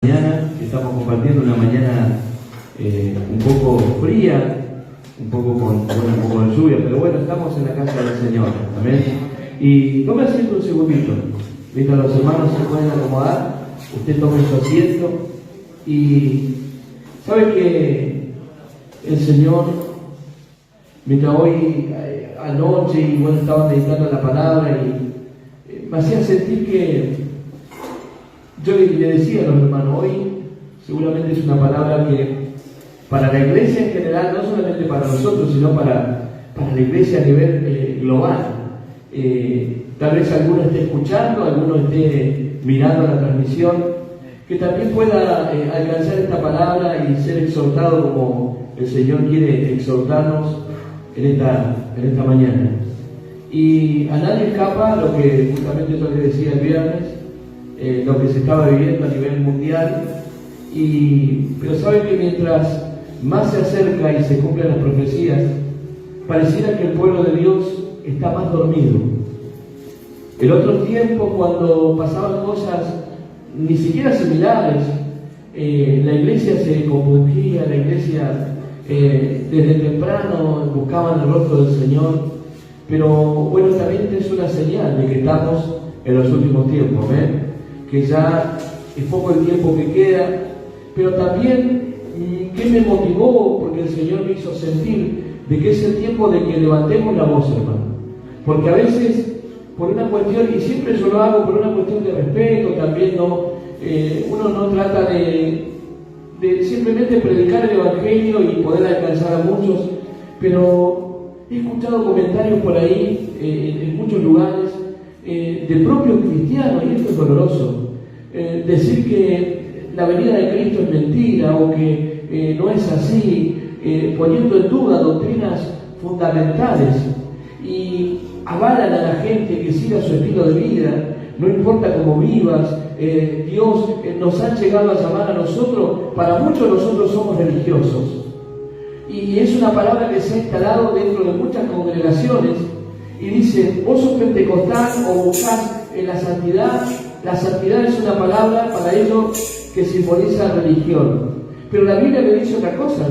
Mañana, estamos compartiendo una mañana un poco fría, un poco un poco de lluvia, pero bueno, estamos en la casa del Señor, amén. Y tome asiento un segundito, mientras los hermanos se pueden acomodar, usted tome su asiento y sabe que el Señor, mientras hoy anoche y bueno, estaba meditando la palabra y me hacía sentir que yo le decía a los hermanos, hoy seguramente es una palabra que para la iglesia en general, no solamente para nosotros, sino para la iglesia a nivel global. Tal vez alguno esté escuchando, alguno esté mirando la transmisión, que también pueda alcanzar esta palabra y ser exhortado como el Señor quiere exhortarnos en esta mañana. Y a nadie escapa lo que justamente yo le decía el viernes, lo que se estaba viviendo a nivel mundial, pero sabe que mientras más se acerca y se cumplen las profecías, pareciera que el pueblo de Dios está más dormido. El otro tiempo, cuando pasaban cosas ni siquiera similares, la iglesia se compungía, la iglesia desde temprano buscaban el rostro del Señor, pero bueno, también es una señal de que estamos en los últimos tiempos, que ya es poco el tiempo que queda, pero también ¿qué me motivó? Porque el Señor me hizo sentir de que es el tiempo de que levantemos la voz, hermano, porque a veces por una cuestión, y siempre yo lo hago por una cuestión de respeto, también uno no trata de simplemente predicar el Evangelio y poder alcanzar a muchos, pero he escuchado comentarios por ahí en muchos lugares de propios cristianos, y esto es doloroso, decir que la venida de Cristo es mentira o que no es así, poniendo en duda doctrinas fundamentales y avalan a la gente que siga su estilo de vida, no importa cómo vivas. Dios nos ha llegado a llamar a nosotros, para muchos de nosotros somos religiosos, y es una palabra que se ha instalado dentro de muchas congregaciones. Y dice, vos sos pentecostal o buscás en la santidad. La santidad es una palabra para ellos que simboliza religión. Pero la Biblia me dice otra cosa,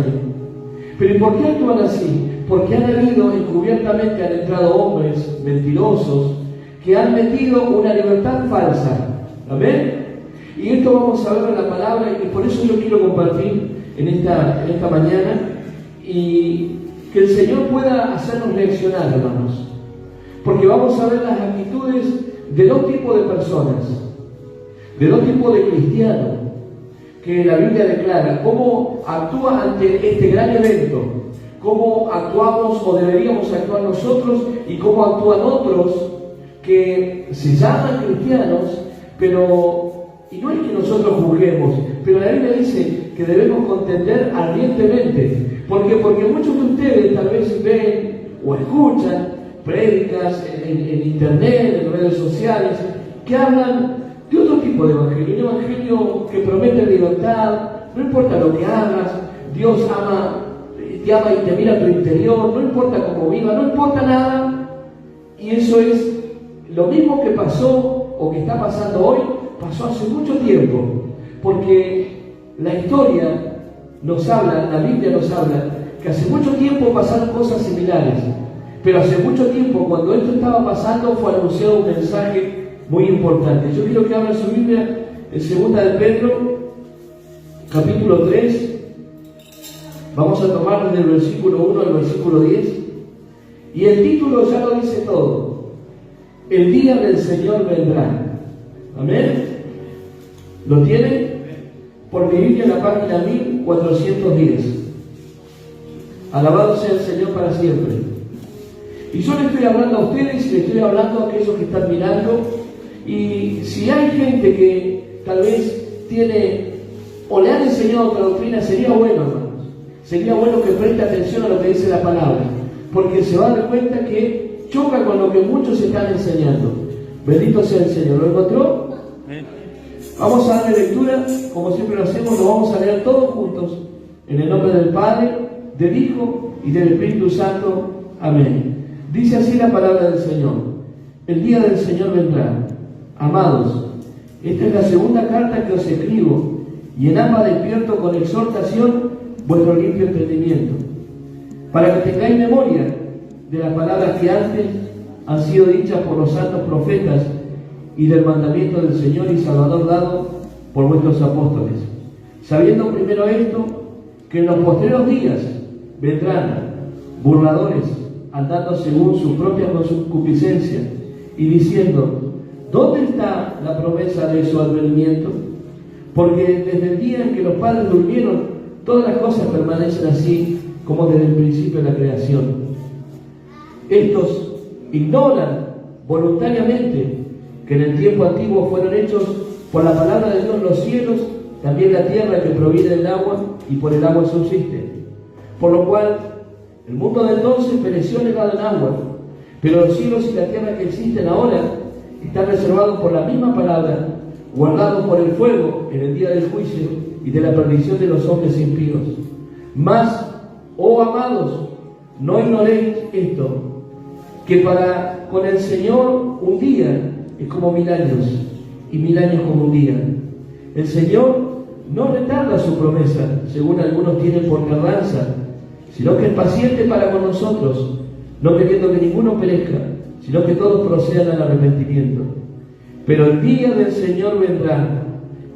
Pero ¿y por qué actúan así? Porque han habido, encubiertamente han entrado hombres mentirosos que han metido una libertad falsa. ¿Amén? Y esto vamos a ver en la palabra, y por eso yo quiero compartir en esta mañana, y que el Señor pueda hacernos reaccionar, hermanos. Porque vamos a ver las actitudes de dos tipos de personas, de dos tipos de cristianos, que la Biblia declara cómo actúa ante este gran evento, cómo actuamos o deberíamos actuar nosotros y cómo actúan otros que se llaman cristianos, y no es que nosotros juzguemos, pero la Biblia dice que debemos contender ardientemente. ¿Por qué? Porque muchos de ustedes tal vez ven o escuchan prédicas en internet, en redes sociales, que hablan de otro tipo de evangelio, un evangelio que promete libertad. No importa lo que hagas, Dios te ama y te mira a tu interior, no importa cómo vivas, no importa nada. Y eso es lo mismo que pasó o que está pasando hoy, pasó hace mucho tiempo, porque la historia nos habla, la Biblia nos habla, que hace mucho tiempo pasaron cosas similares. Pero hace mucho tiempo, cuando esto estaba pasando, fue anunciado un mensaje muy importante. Yo quiero que abra su Biblia en 2 de Pedro, capítulo 3. Vamos a tomar desde el versículo 1 al versículo 10. Y el título ya lo dice todo. El día del Señor vendrá. ¿Amén? ¿Lo tiene? Por mi Biblia en la página 1410. Alabado sea el Señor para siempre. Y yo le estoy hablando a ustedes y le estoy hablando a aquellos que están mirando. Y si hay gente que tal vez tiene o le han enseñado otra doctrina, sería bueno, hermanos. Sería bueno que preste atención a lo que dice la palabra, porque se va a dar cuenta que choca con lo que muchos están enseñando. Bendito sea el Señor. ¿Lo encontró? Vamos a darle lectura, como siempre lo hacemos, lo vamos a leer todos juntos. En el nombre del Padre, del Hijo y del Espíritu Santo. Amén. Dice así la palabra del Señor. El día del Señor vendrá. Amados, esta es la segunda carta que os escribo, llenad despierto con exhortación vuestro limpio entendimiento, para que tengáis memoria de las palabras que antes han sido dichas por los santos profetas y del mandamiento del Señor y Salvador dado por vuestros apóstoles, sabiendo primero esto, que en los postreros días vendrán burladores, andando según su propia concupiscencia, y diciendo: ¿dónde está la promesa de su advenimiento? Porque desde el día en que los padres durmieron, todas las cosas permanecen así como desde el principio de la creación. Estos ignoran voluntariamente que en el tiempo antiguo fueron hechos por la palabra de Dios los cielos, también la tierra que proviene del agua y por el agua subsiste. Por lo cual el mundo de entonces pereció negado en agua, pero los cielos y la tierra que existen ahora están reservados por la misma palabra, guardados por el fuego en el día del juicio y de la perdición de los hombres impíos. Mas, oh amados, no ignoréis esto, que para con el Señor un día es como 1000 años, y 1000 años como un día. El Señor no retarda su promesa, según algunos tienen por tardanza, sino que es paciente para con nosotros, no queriendo que ninguno perezca, sino que todos procedan al arrepentimiento. Pero el día del Señor vendrá,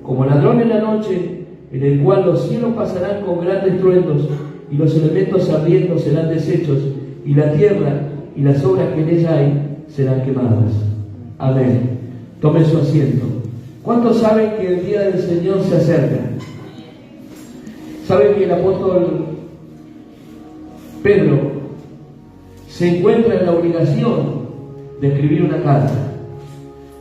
como ladrón en la noche, en el cual los cielos pasarán con grandes truenos, y los elementos ardiendo serán deshechos, y la tierra y las obras que en ella hay serán quemadas. Amén. Tome su asiento. ¿Cuántos saben que el día del Señor se acerca? ¿Saben que el apóstol Pedro se encuentra en la obligación de escribir una carta?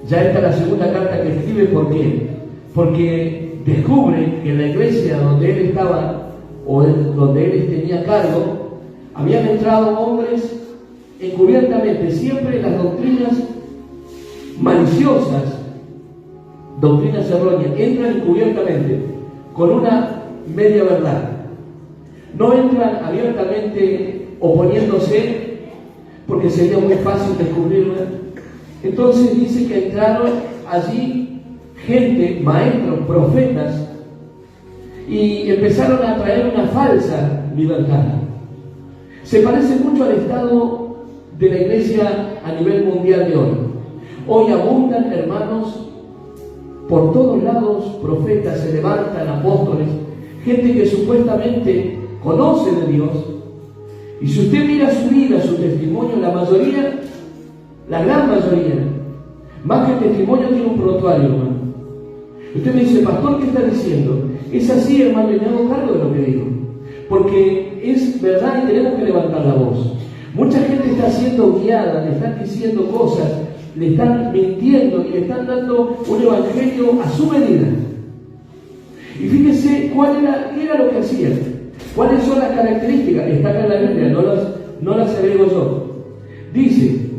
Ya esta es la segunda carta que escribe. ¿Por qué? Porque descubre que en la iglesia donde él estaba, o donde él tenía cargo, habían entrado hombres encubiertamente, siempre las doctrinas maliciosas, doctrinas erróneas, entran encubiertamente, con una media verdad. No entran abiertamente oponiéndose, porque sería muy fácil descubrirla. Entonces dice que entraron allí gente, maestros, profetas, y empezaron a traer una falsa libertad. Se parece mucho al estado de la iglesia a nivel mundial de hoy. Hoy abundan, hermanos, por todos lados profetas, se levantan apóstoles, gente que supuestamente conoce de Dios. Y si usted mira su vida, su testimonio, la mayoría, la gran mayoría, más que testimonio, tiene un prontuario, hermano. Usted me dice: pastor, ¿qué está diciendo? Es así, hermano, y me hago cargo de lo que digo, porque es verdad y tenemos que levantar la voz. Mucha gente está siendo guiada, le están diciendo cosas, le están mintiendo y le están dando un evangelio a su medida. Y fíjese qué era lo que hacían, cuáles son las características. Está acá en la Biblia, no las agrego yo. Dice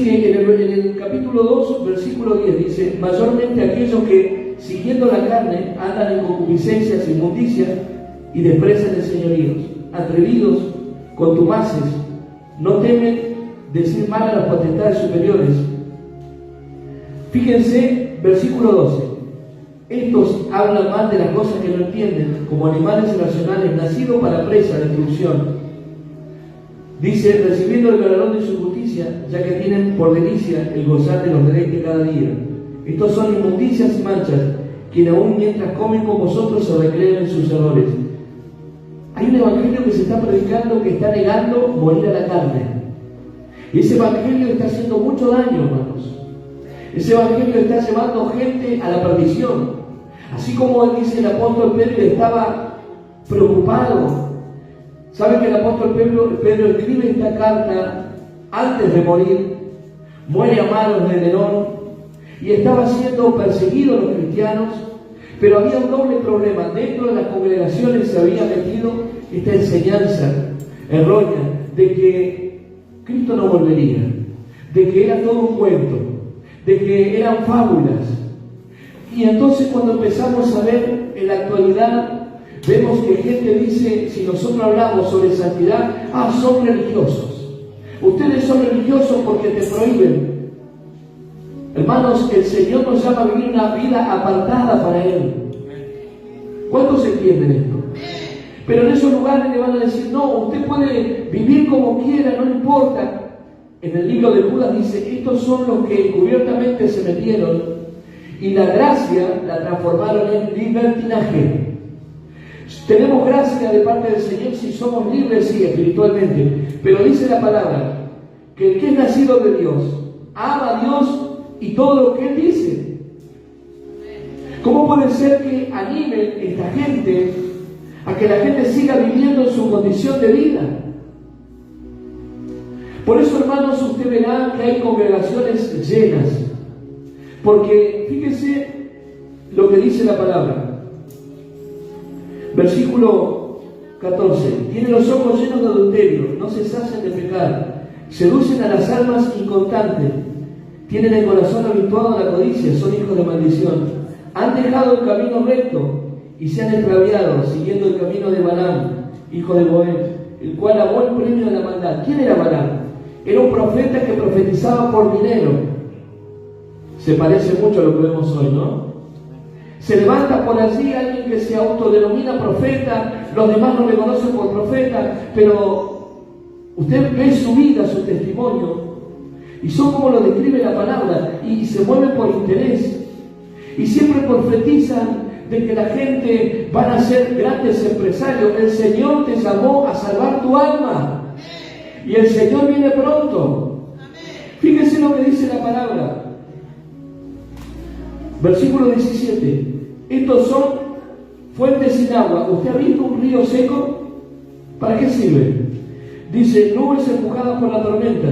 que en el capítulo 2, versículo 10, dice: mayormente aquellos que, siguiendo la carne, andan en concupiscencias, inmundicias y desprecian el señorío, atrevidos, contumaces, no temen decir mal a las potestades superiores. Fíjense, versículo 12: estos hablan mal de las cosas que no entienden, como animales irracionales, nacidos para presa, destrucción. Dice: recibiendo el galardón de su justicia, ya que tienen por delicia el gozar de los deleites cada día. Estos son inmundicias y manchas, quienes aún mientras comen con vosotros se recrean en sus errores. Hay un evangelio que se está predicando que está negando morir a la carne. Y ese evangelio está haciendo mucho daño, hermanos. Ese evangelio está llevando gente a la perdición. Así como dice el apóstol Pedro, estaba preocupado. ¿Sabe que el apóstol Pedro escribe esta carta antes de morir? Muere a manos de Nerón y estaba siendo perseguido los cristianos. Pero había un doble problema. Dentro de las congregaciones se había metido esta enseñanza errónea de que Cristo no volvería, de que era todo un cuento, de que eran fábulas. Y entonces, cuando empezamos a ver en la actualidad, vemos que gente dice: si nosotros hablamos sobre santidad, son religiosos. Ustedes son religiosos porque te prohíben. Hermanos, el Señor nos llama a vivir una vida apartada para Él. ¿Cuántos entienden esto? Pero en esos lugares le van a decir, no, usted puede vivir como quiera, no importa. En el libro de Judas dice, estos son los que encubiertamente se metieron y la gracia la transformaron en libertinaje. Tenemos gracia de parte del Señor si somos libres, sí, espiritualmente. Pero dice la palabra que el que es nacido de Dios ama a Dios y todo lo que Él dice. ¿Cómo puede ser que animen esta gente a que la gente siga viviendo en su condición de vida? Por eso, hermanos, usted verá que hay congregaciones llenas. Porque fíjese lo que dice la palabra. Versículo 14. Tienen los ojos llenos de adulterio, no se sacian de pecar, seducen a las almas inconstantes, tienen el corazón habituado a la codicia, son hijos de maldición. Han dejado el camino recto y se han extraviado, siguiendo el camino de Balaam, hijo de Boaz, el cual amó el premio de la maldad. ¿Quién era Balaam? Era un profeta que profetizaba por dinero. Se parece mucho a lo que vemos hoy, ¿no? Se levanta por allí alguien que se autodenomina profeta, los demás no le conocen por profeta, pero usted ve su vida, su testimonio, y son como lo describe la palabra, y se mueven por interés, y siempre profetizan de que la gente van a ser grandes empresarios. El Señor te llamó a salvar tu alma, y el Señor viene pronto. Fíjese lo que dice la palabra. Versículo 17. Estos son fuentes sin agua. ¿Usted ha visto un río seco? ¿Para qué sirve? Dice, nubes empujadas por la tormenta,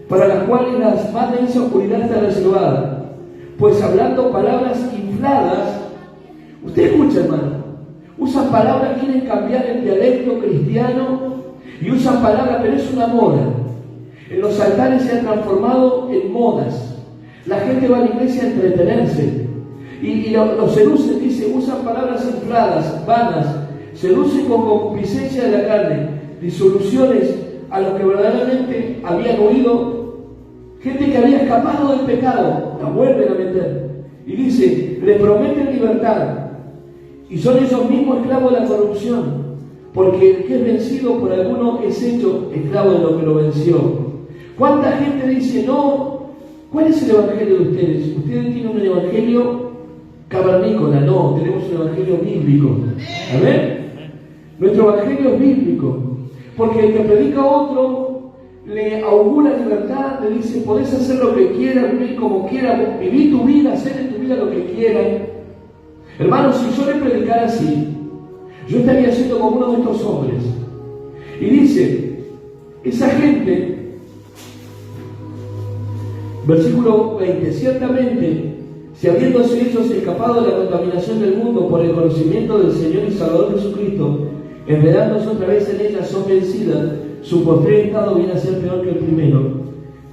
para las cuales la más densa oscuridad está reservada. Pues hablando palabras infladas, usted escucha, hermano, usan palabras, quieren cambiar el dialecto cristiano y usan palabras, pero es una moda. En los altares se han transformado en modas. La gente va a la iglesia a entretenerse y los seducen, dice, usan palabras infladas, vanas, seducen con concupiscencia de la carne, disoluciones a los que verdaderamente habían oído. Gente que había escapado del pecado, la vuelven a meter. Y dice, le prometen libertad. Y son ellos mismos esclavos de la corrupción. Porque el que es vencido por alguno es hecho esclavo de lo que lo venció. ¿Cuánta gente dice, no? ¿Cuál es el evangelio de ustedes? Ustedes tienen un evangelio cavernícola. No, tenemos un evangelio bíblico. ¿Amén? Nuestro evangelio es bíblico. Porque el que predica a otro le augura libertad, le dice, podés hacer lo que quieras, vivir como quieras, vivir tu vida, hacer en tu vida lo que quieras. Hermanos, si yo le predicara así, yo estaría siendo como uno de estos hombres. Y dice, esa gente, versículo 20, ciertamente, si habiéndose ellos escapado de la contaminación del mundo por el conocimiento del Señor y Salvador Jesucristo, enredándose otra vez en ella, son vencidas, su postrer estado viene a ser peor que el primero.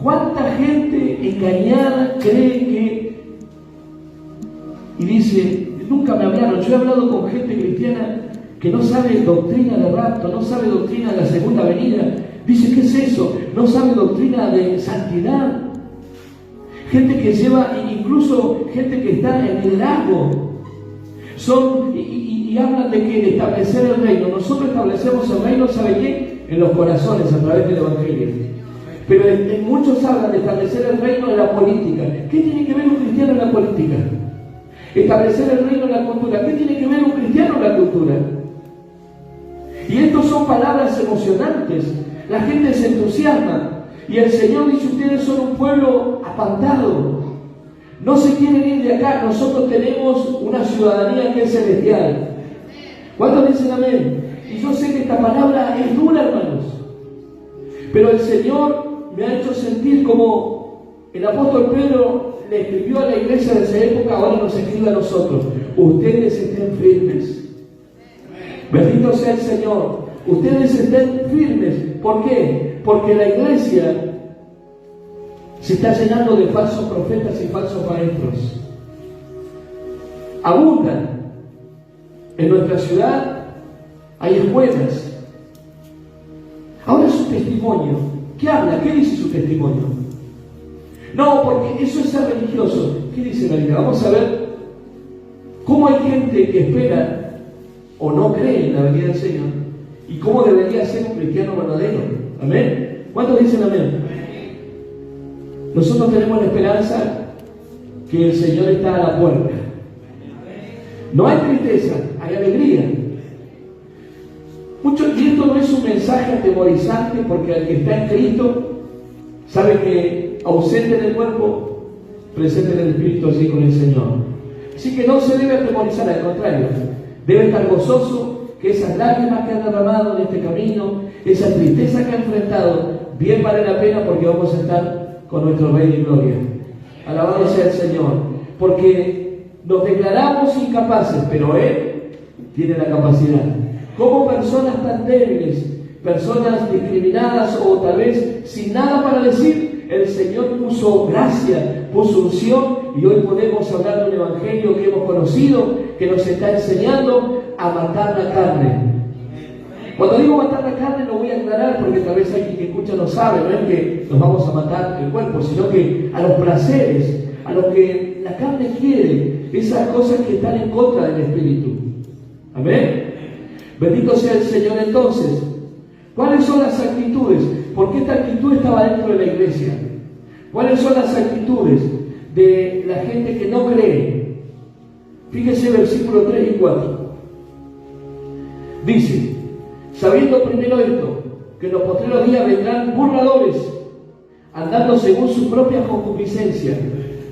¿Cuánta gente engañada cree que... Y dice, nunca me hablaron, yo he hablado con gente cristiana que no sabe doctrina de rapto, no sabe doctrina de la segunda venida. Dice, ¿qué es eso? No sabe doctrina de santidad. Gente que lleva, incluso gente que está en liderazgo, y hablan de que establecer el reino. Nosotros establecemos el reino, ¿sabe qué? En los corazones, a través del evangelio. Pero muchos hablan de establecer el reino en la política. ¿Qué tiene que ver un cristiano en la política? Establecer el reino en la cultura. ¿Qué tiene que ver un cristiano en la cultura? Y estos son palabras emocionantes. La gente se entusiasma. Y el Señor dice, ustedes son un pueblo apartado. No se quieren ir de acá. Nosotros tenemos una ciudadanía que es celestial. ¿Cuántos dicen amén? Y yo sé que esta palabra es dura, hermanos. Pero el Señor me ha hecho sentir como el apóstol Pedro le escribió a la iglesia de esa época, ahora nos escribe a nosotros. Ustedes estén firmes. Bendito sea el Señor. Ustedes estén firmes. ¿Por qué? Porque la iglesia se está llenando de falsos profetas y falsos maestros. Abundan. En nuestra ciudad hay escuelas. Ahora su testimonio. ¿Qué habla? ¿Qué dice su testimonio? No, porque eso es ser religioso. ¿Qué dice la Biblia? Vamos a ver cómo hay gente que espera o no cree en la venida del Señor y cómo debería ser un cristiano verdadero. Amén. ¿Cuántos dicen amén? Nosotros tenemos la esperanza que el Señor está a la puerta. No hay tristeza, hay alegría. Y esto no es un mensaje atemorizante, porque el que está en Cristo sabe que ausente en el cuerpo, presente en el Espíritu, así con el Señor. Así que no se debe atemorizar, al contrario, debe estar gozoso que esas lágrimas que han derramado en este camino, esa tristeza que ha enfrentado, bien vale la pena, porque vamos a estar con nuestro Rey de Gloria. Alabado sea el Señor, porque nos declaramos incapaces, pero Él tiene la capacidad. Como personas tan débiles, personas discriminadas o tal vez sin nada para decir, el Señor puso gracia, puso unción, y hoy podemos hablar de un evangelio que hemos conocido, que nos está enseñando a matar la carne. Cuando digo matar la carne, lo voy a aclarar, porque tal vez alguien que escucha no sabe, no es que nos vamos a matar el cuerpo, sino que a los placeres, a lo que la carne quiere, esas cosas que están en contra del Espíritu. Amén. Bendito sea el Señor. Entonces, ¿cuáles son las actitudes? Porque esta actitud estaba dentro de la iglesia. ¿Cuáles son las actitudes de la gente que no cree? Fíjese versículos 3 y 4. Dice: sabiendo primero esto, que en los postreros días vendrán burladores, andando según su propia concupiscencia.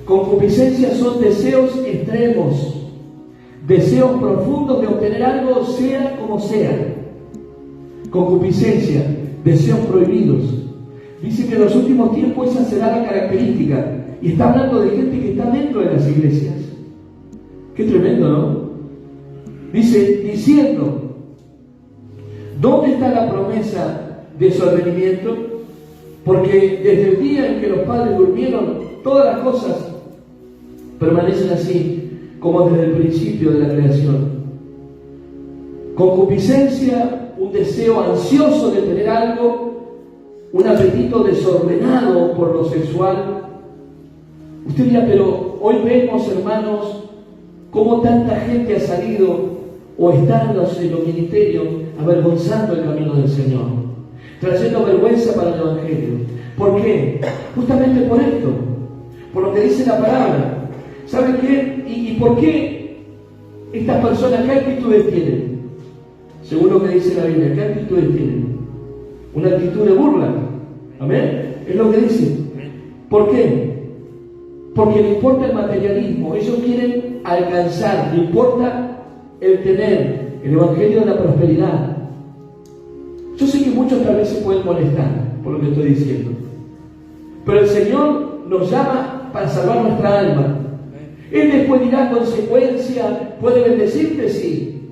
Concupiscencia son deseos extremos, deseos profundos de obtener algo, sea como sea. Concupiscencia, deseos prohibidos. Dice que en los últimos tiempos esa será la característica. Y está hablando de gente que está dentro de las iglesias. Qué tremendo, ¿no? Dice, diciendo: ¿dónde está la promesa de su advenimiento? Porque desde el día en que los padres durmieron, todas las cosas permanecen así, como desde el principio de la creación. Concupiscencia, un deseo ansioso de tener algo, un apetito desordenado por lo sexual. Usted dirá, pero hoy vemos, hermanos, cómo tanta gente ha salido o está en los ministerios avergonzando el camino del Señor, trayendo vergüenza para el Evangelio. ¿Por qué? Justamente por esto, por lo que dice la palabra. ¿Saben qué? ¿Y por qué estas personas, qué actitudes tienen? Según lo que dice la Biblia, ¿qué actitudes tienen? Una actitud de burla. ¿Amén? Es lo que dice. ¿Por qué? Porque le importa el materialismo. Ellos quieren alcanzar, le importa el tener, el evangelio de la prosperidad. Yo sé que muchos tal vez se pueden molestar por lo que estoy diciendo, pero el Señor nos llama para salvar nuestra alma. Él después dirá consecuencia, puede bendecirte, sí,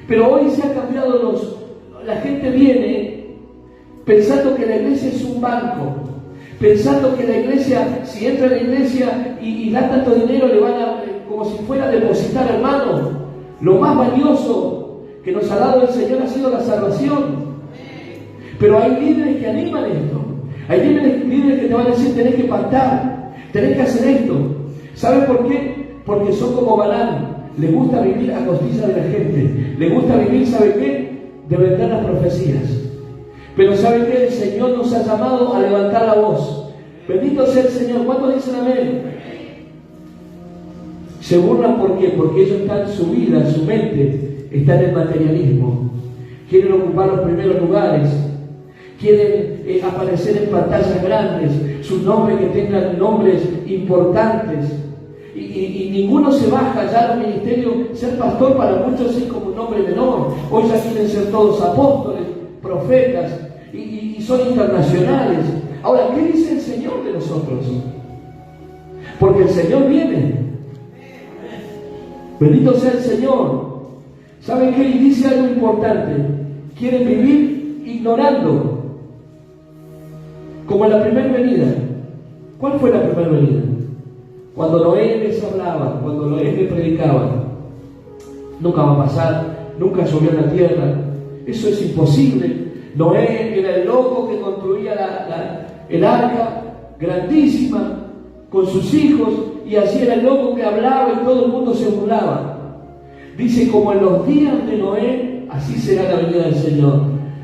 pero hoy se ha cambiado la gente viene pensando que la iglesia es un banco, pensando que la iglesia, si entra a la iglesia y da tanto dinero, le van a, como si fuera a depositar, hermano. Lo más valioso que nos ha dado el Señor ha sido la salvación. Pero hay líderes que animan esto. Hay líderes que te van a decir: tenés que pactar, tenés que hacer esto. ¿Saben por qué? Porque son como Balaam. Les gusta vivir a costilla de la gente. Les gusta vivir, ¿sabe qué? De vender las profecías. Pero ¿sabe qué? El Señor nos ha llamado a levantar la voz. Bendito sea el Señor. ¿Cuántos dicen amén? Se burlan, ¿por qué? Porque ellos están, su vida, su mente está en el materialismo. Quieren ocupar los primeros lugares, quieren aparecer en pantallas grandes, sus nombres que tengan nombres importantes, y ninguno se baja ya a los ministerios. Ser pastor para muchos es como un nombre menor. Hoy ya quieren ser todos apóstoles, profetas, y son internacionales. Ahora, ¿qué dice el Señor de nosotros? Porque el Señor viene. Bendito sea el Señor. ¿Saben qué? Y dice algo importante: quieren vivir ignorando, como en la primera venida. ¿Cuál fue la primera venida? Cuando Noé les hablaba, cuando Noé les predicaba: nunca va a pasar, nunca llovió en la tierra, eso es imposible. Noé era el loco que construía el arca grandísima con sus hijos, y así era el loco que hablaba y todo el mundo se burlaba. Dice, como en los días de Noé, así será la venida del Señor.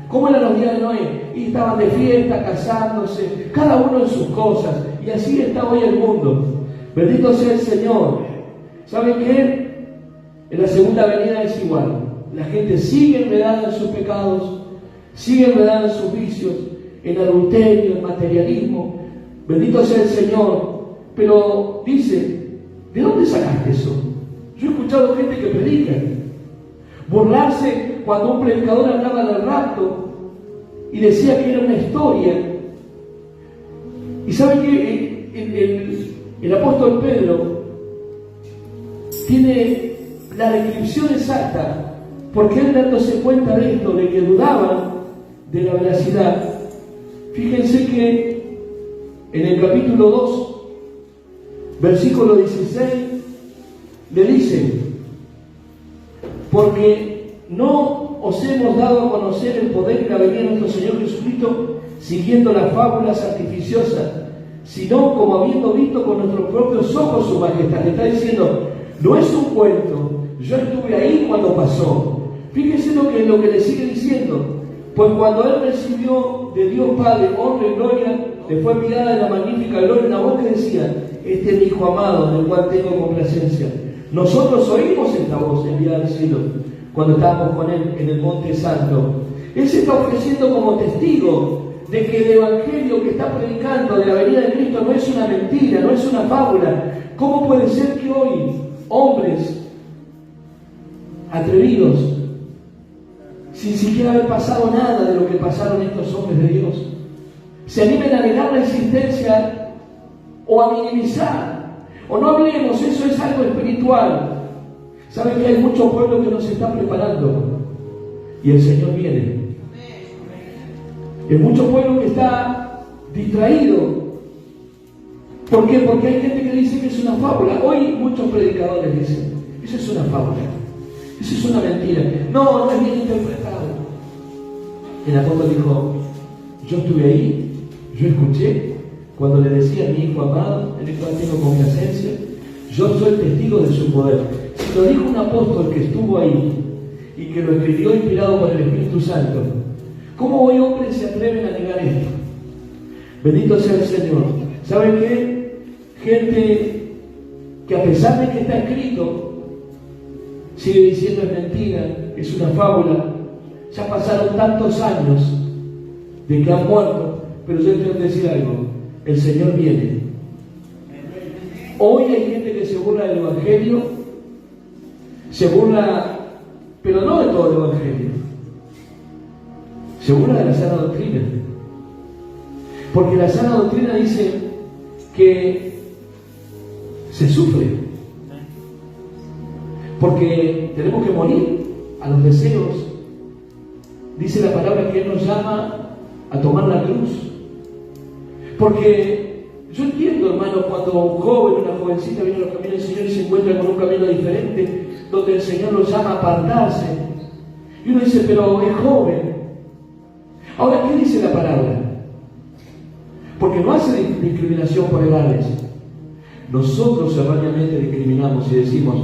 ¿Cómo eran los días de Noé? Y estaban de fiesta, casándose, cada uno en sus cosas. Y así está hoy el mundo. Bendito sea el Señor. ¿Saben qué? En la segunda venida es igual. La gente sigue enredada en sus pecados, sigue enredada en sus vicios, en adulterio, en materialismo. Bendito sea el Señor. Pero dice, ¿de dónde sacaste eso? Yo he escuchado gente que predica, burlarse cuando un predicador hablaba del rapto y decía que era una historia. Y ¿saben qué? El apóstol Pedro tiene la descripción exacta, porque él, dándose cuenta de esto, de que dudaban de la veracidad. Fíjense que en el capítulo 2, versículo 16, le dice, porque no os hemos dado a conocer el poder y la venida de nuestro Señor Jesucristo siguiendo las fábulas artificiosas, sino como habiendo visto con nuestros propios ojos su majestad. Le está diciendo, no es un cuento, yo estuve ahí cuando pasó. Fíjense lo que le sigue diciendo, pues cuando él recibió de Dios Padre honra y gloria, le fue mirada de la magnífica gloria una voz que decía, este es mi Hijo amado, en el cual tengo complacencia. Nosotros oímos esta voz enviada al cielo cuando estábamos con él en el Monte Santo. Él se está ofreciendo como testigo de que el evangelio que está predicando de la venida de Cristo no es una mentira, no es una fábula. ¿Cómo puede ser que hoy hombres atrevidos, sin siquiera haber pasado nada de lo que pasaron estos hombres de Dios, se animen a negar la existencia o a minimizar? O no hablemos, eso es algo espiritual. Saben que hay mucho pueblo que nos está preparando y el Señor viene. Hay mucho pueblo que está distraído. ¿Por qué? Porque hay gente que dice que es una fábula. Hoy muchos predicadores dicen, eso es una fábula, eso es una mentira. No es bien interpretado. El apóstol dijo, yo estuve ahí, yo escuché cuando le decía a mi Hijo amado, en el cual tengo complacencia, yo soy testigo de su poder. Si lo dijo un apóstol que estuvo ahí y que lo escribió inspirado por el Espíritu Santo, ¿cómo hoy hombres se atreven a negar esto? Bendito sea el Señor. ¿Saben qué? Gente que a pesar de que está escrito, sigue diciendo es mentira, es una fábula. Ya pasaron tantos años de que han muerto, pero yo tengo que decir algo. El Señor viene. Hoy hay gente que se burla del Evangelio, se burla, pero no de todo el Evangelio, se burla de la sana doctrina. Porque la sana doctrina dice que se sufre, porque tenemos que morir a los deseos. Dice la palabra que Él nos llama a tomar la cruz. Porque yo entiendo, hermano, cuando un joven, una jovencita viene a los caminos del Señor y se encuentra con un camino diferente, donde el Señor los llama a apartarse. Y uno dice, pero es joven. Ahora, ¿qué dice la palabra? Porque no hace discriminación por edades. Nosotros erróneamente discriminamos y decimos,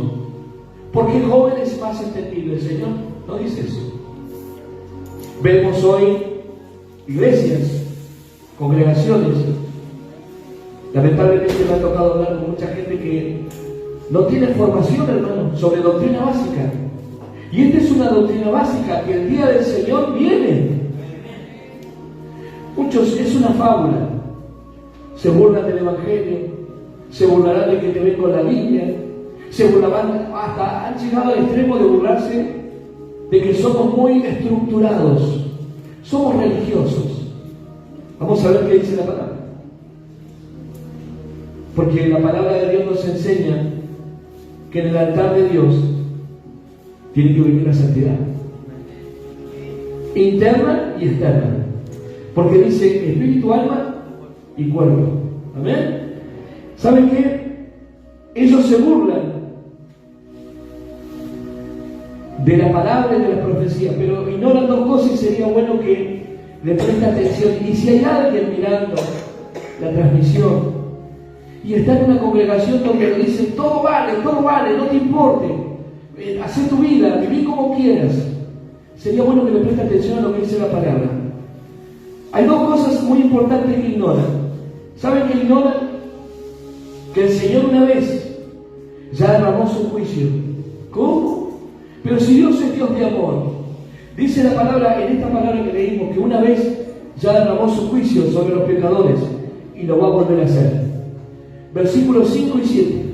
¿por qué joven es más entendible? El Señor no dice eso. Vemos hoy iglesias, congregaciones. Lamentablemente me ha tocado hablar con mucha gente que no tiene formación, hermano, sobre doctrina básica. Y esta es una doctrina básica que el día del Señor viene. Muchos, es una fábula. Se burlan del Evangelio, se burlarán de que te ven con la Biblia, se burlarán, hasta han llegado al extremo de burlarse de que somos muy estructurados, somos religiosos. Vamos a ver qué dice la palabra. Porque la palabra de Dios nos enseña que en el altar de Dios tiene que vivir la santidad interna y externa. Porque dice espíritu, alma y cuerpo. ¿Amén? ¿Saben qué? Ellos se burlan de la palabra y de la profecía, pero ignoran dos cosas y sería bueno que le preste atención. Y si hay alguien mirando la transmisión y está en una congregación donde le dicen todo vale, no te importe, hacer tu vida, vivir como quieras. Sería bueno que le prestes atención a lo que dice la palabra. Hay dos cosas muy importantes que ignoran. ¿Saben que ignoran? Que el Señor una vez ya derramó su juicio. ¿Cómo? Pero si Dios es Dios de amor, dice la palabra, en esta palabra que leímos, que una vez ya derramó su juicio sobre los pecadores y lo va a volver a hacer. Versículos 5 y 7.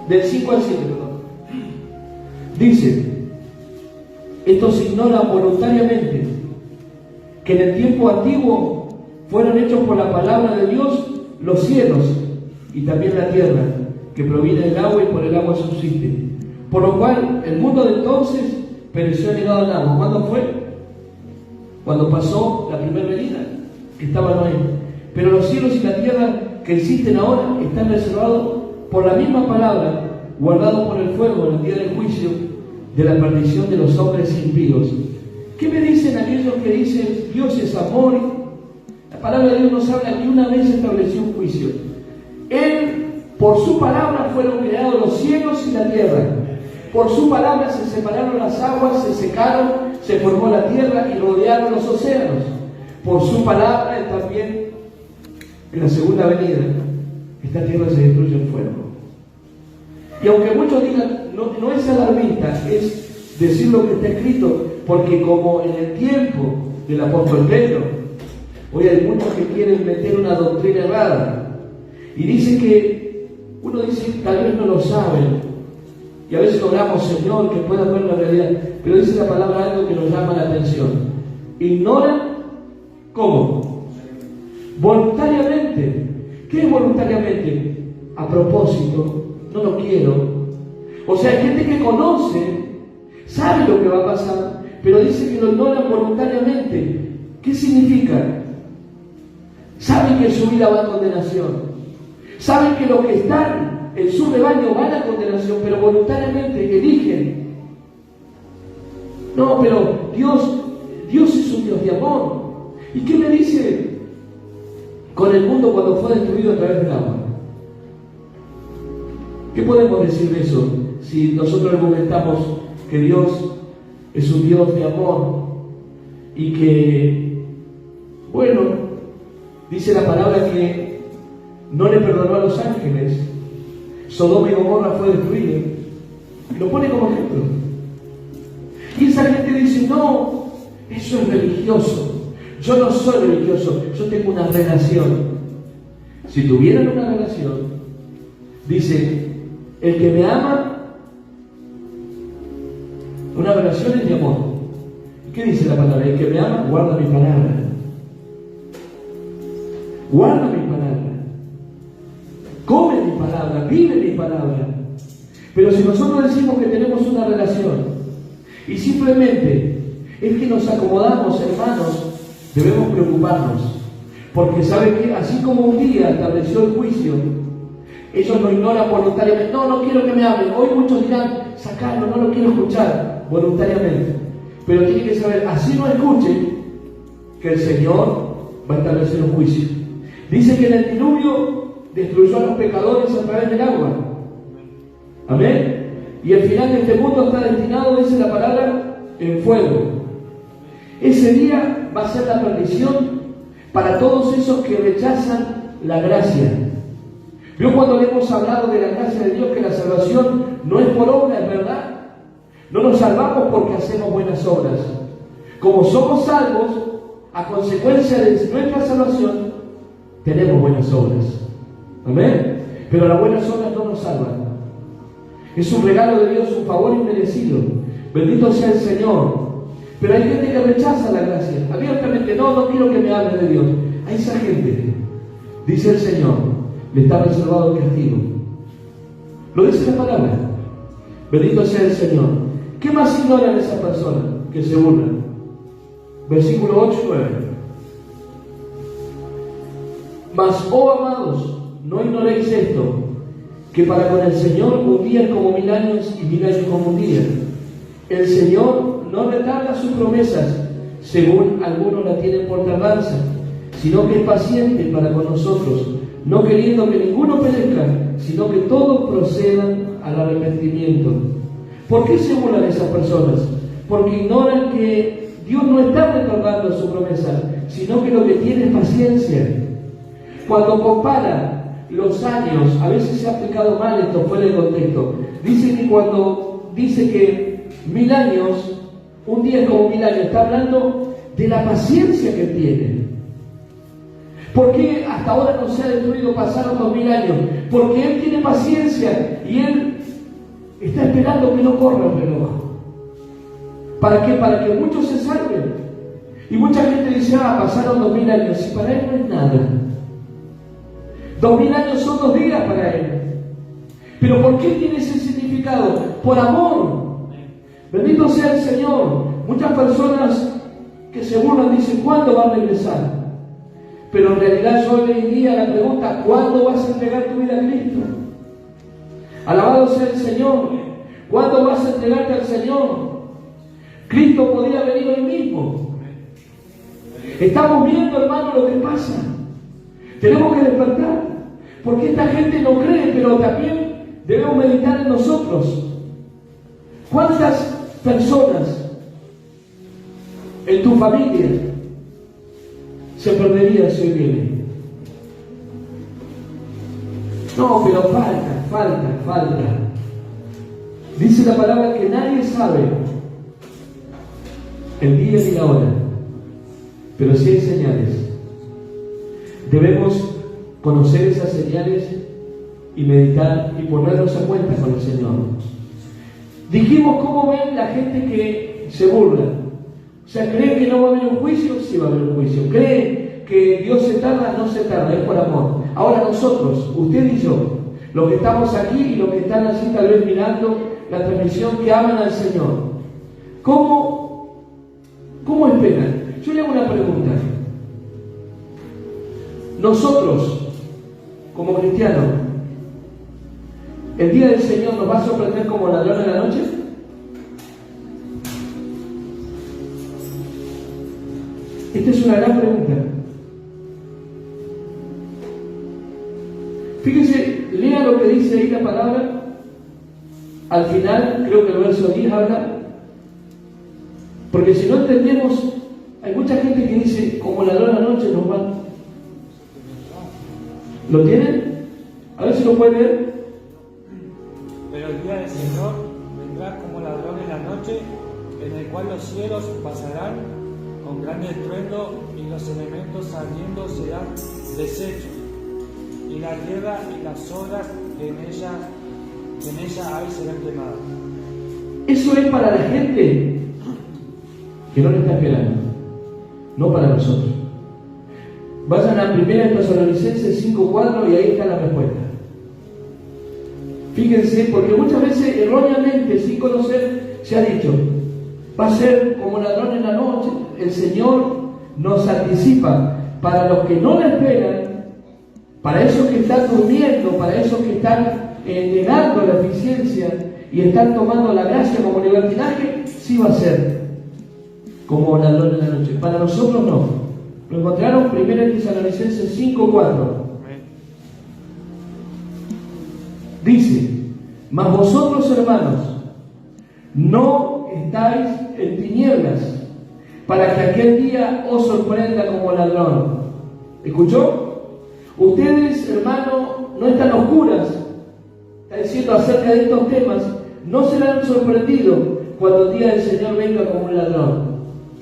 Del 5 al 7, perdón. Dice: estos ignoran voluntariamente que en el tiempo antiguo fueron hechos por la palabra de Dios los cielos y también la tierra, que proviene del agua y por el agua subsiste. Por lo cual el mundo de entonces pereció anegado en agua. ¿Cuándo fue? Cuando pasó la primera venida, que estaba Noé. Pero los cielos y la tierra que existen ahora están reservados por la misma palabra, guardados por el fuego en el día del juicio de la perdición de los hombres impíos. ¿Qué me dicen aquellos que dicen Dios es amor? La palabra de Dios nos habla que una vez estableció un juicio. Él, por su palabra fueron creados los cielos y la tierra. Por su palabra se separaron las aguas, se secaron, se formó la tierra y rodearon los océanos. Por su palabra Él también, en la segunda venida, esta tierra se destruye en fuego. Y aunque muchos digan, no es alarmista, es decir lo que está escrito, porque como en el tiempo del apóstol Pedro, hoy hay muchos que quieren meter una doctrina errada. Y dice que, uno dice, tal vez no lo saben. Y a veces oramos, Señor, que puedan ver la realidad. Pero dice la palabra algo que nos llama la atención. Ignoran, ¿cómo? Voluntariamente. ¿Qué es voluntariamente? A propósito, no lo quiero. O sea, hay gente que conoce, sabe lo que va a pasar, pero dice que lo ignoran voluntariamente. ¿Qué significa? Saben que su vida va a condenación. Saben que los que están en su rebaño van a condenación, pero voluntariamente eligen. No, pero Dios es un Dios de amor. ¿Y qué me dice con el mundo cuando fue destruido a través del agua? ¿Qué podemos decir de eso? Si nosotros argumentamos que Dios es un Dios de amor y que, bueno, dice la palabra que no le perdonó a los ángeles, Sodoma y Gomorra fue destruido, y lo pone como ejemplo. Y esa gente dice, no, eso es religioso. Yo no soy religioso, yo tengo una relación. Si tuvieran una relación, dice, el que me ama, una relación es de amor. ¿Qué dice la palabra? El que me ama, guarda mi palabra. Guarda mi palabra. Come mi palabra, vive mi palabra. Pero si nosotros decimos que tenemos una relación y simplemente es que nos acomodamos, hermanos, debemos preocuparnos. Porque ¿sabe qué? Así como un día estableció el juicio, ellos lo ignoran voluntariamente. No quiero que me hablen. Hoy muchos dirán, sacalo, no lo quiero escuchar voluntariamente. Pero tienen que saber, así no escuchen, que el Señor va a establecer un juicio. Dice que en el diluvio destruyó a los pecadores a través del agua. Amén. Y el final de este mundo está destinado, dice la palabra, en fuego. Ese día va a ser la perdición para todos esos que rechazan la gracia. ¿Vio cuando le hemos hablado de la gracia de Dios, que la salvación no es por obra, es verdad? No nos salvamos porque hacemos buenas obras. Como somos salvos, a consecuencia de nuestra salvación, tenemos buenas obras. Amén. Pero las buenas obras no nos salvan. Es un regalo de Dios, un favor inmerecido. Bendito sea el Señor. Pero hay gente que rechaza la gracia. Abiertamente, no quiero que me hable de Dios. A esa gente, dice el Señor, le está reservado el castigo. Lo dice la palabra. Bendito sea el Señor. ¿Qué más ignoran esa persona que se burlan? Versículo 8 y 9. Mas, oh amados, no ignoréis esto, que para con el Señor un día es como 1000 años y 1000 años como un día. El Señor no retarda sus promesas, según algunos la tienen por tardanza, sino que es paciente para con nosotros, no queriendo que ninguno perezca, sino que todos procedan al arrepentimiento. ¿Por qué se burlan esas personas? Porque ignoran que Dios no está retardando su promesa, sino que lo que tiene es paciencia. Cuando compara los años, a veces se ha aplicado mal esto fuera de contexto. Dice que cuando dice que 1000 años, un día es como 1000 años, está hablando de la paciencia que tiene. ¿Por qué hasta ahora no se ha destruido? Pasaron 2000 años. Porque Él tiene paciencia y Él está esperando que no corra el reloj. ¿Para qué? Para que muchos se salven. Y mucha gente dice, pasaron 2000 años. Y para Él no es nada. 2000 años son 2 días para Él. ¿Pero por qué tiene ese significado? Por amor. Bendito sea el Señor. Muchas personas que se burlan dicen, ¿cuándo va a regresar? Pero en realidad yo le diría la pregunta, ¿cuándo vas a entregar tu vida a Cristo? Alabado sea el Señor. ¿Cuándo vas a entregarte al Señor? Cristo podría venir hoy mismo. Estamos viendo, hermano, lo que pasa. Tenemos que despertar. Porque esta gente no cree, pero también debemos meditar en nosotros. ¿Cuántas personas en tu familia se perderían si hoy viene? No, pero falta. Dice la palabra que nadie sabe el día ni la hora, pero sí hay señales. Debemos conocer esas señales y meditar y ponernos a cuenta con el Señor. Dijimos cómo ven la gente que se burla. O sea, ¿creen que no va a haber un juicio? Sí va a haber un juicio. ¿Creen que Dios se tarda? No se tarda, es por amor. Ahora nosotros, usted y yo, los que estamos aquí y los que están así tal vez mirando la transmisión, que aman al Señor, ¿cómo esperan? Yo le hago una pregunta. Nosotros, como cristianos, ¿el día del Señor nos va a sorprender como ladrón en la noche? Esta es una gran pregunta. Fíjese, lea lo que dice ahí la palabra. Al final, creo que el verso 10 habla. Porque si no entendemos, hay mucha gente que dice, como ladrón en la noche nos va. ¿Lo tienen? A ver si lo pueden ver. Pero el día del Señor vendrá como ladrón en la noche, en el cual los cielos pasarán con gran estruendo y los elementos saliendo serán deshechos, y la tierra y las obras que en ella hay serán quemadas. Eso es para la gente que no le está esperando, no para nosotros. Vayan a 1 Tesalonicenses 5:4 y ahí está la respuesta. Fíjense, porque muchas veces erróneamente, sin conocer, se ha dicho, va a ser como ladrón en la noche. El Señor nos anticipa para los que no le esperan, para esos que están durmiendo, para esos que están negando la eficiencia y están tomando la gracia como libertinaje, sí va a ser como ladrón en la noche. Para nosotros no. Lo encontraron 1 Tesalonicenses 5:4. Dice, mas vosotros, hermanos, no estáis en tinieblas, para que aquel día os sorprenda como ladrón. ¿Escuchó? Ustedes, hermanos, no están oscuras. Está diciendo acerca de estos temas, no serán sorprendidos cuando el día del Señor venga como un ladrón.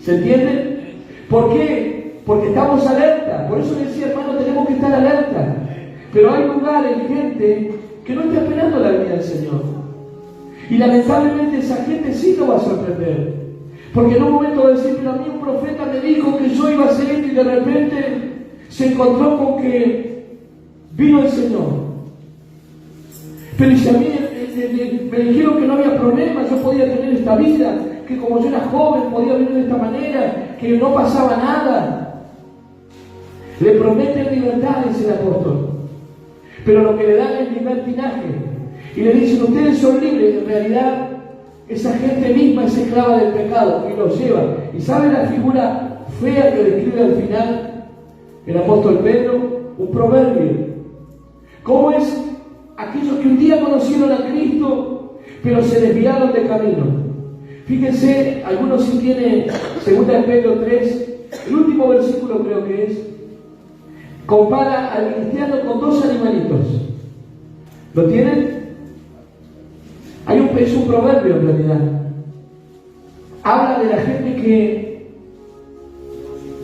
¿Se entiende? ¿Por qué? Porque estamos alerta. Por eso decía, hermano, tenemos que estar alerta. Pero hay lugares, gente, que no está esperando la venida del Señor. Y lamentablemente esa gente sí lo va a sorprender. Porque en un momento va a decir, pero a mí un profeta me dijo que yo iba a hacer esto, y de repente se encontró con que vino el Señor. Pero si a mí me dijeron que no había problema, yo podía tener esta vida, que como yo era joven podía vivir de esta manera, que no pasaba nada. Le prometen libertad, dice el apóstol. Pero lo que le dan es libertinaje. Y le dicen, ustedes son libres. En realidad, esa gente misma es esclava del pecado y los lleva. ¿Y sabe la figura fea que describe al final el apóstol Pedro? Un proverbio. ¿Cómo es aquellos que un día conocieron a Cristo, pero se desviaron de camino? Fíjense, algunos sí tienen 2 de Pedro 3, el último versículo creo que es, compara al cristiano con 2 animalitos. ¿Lo tienen? Es un proverbio en realidad. Habla de la gente que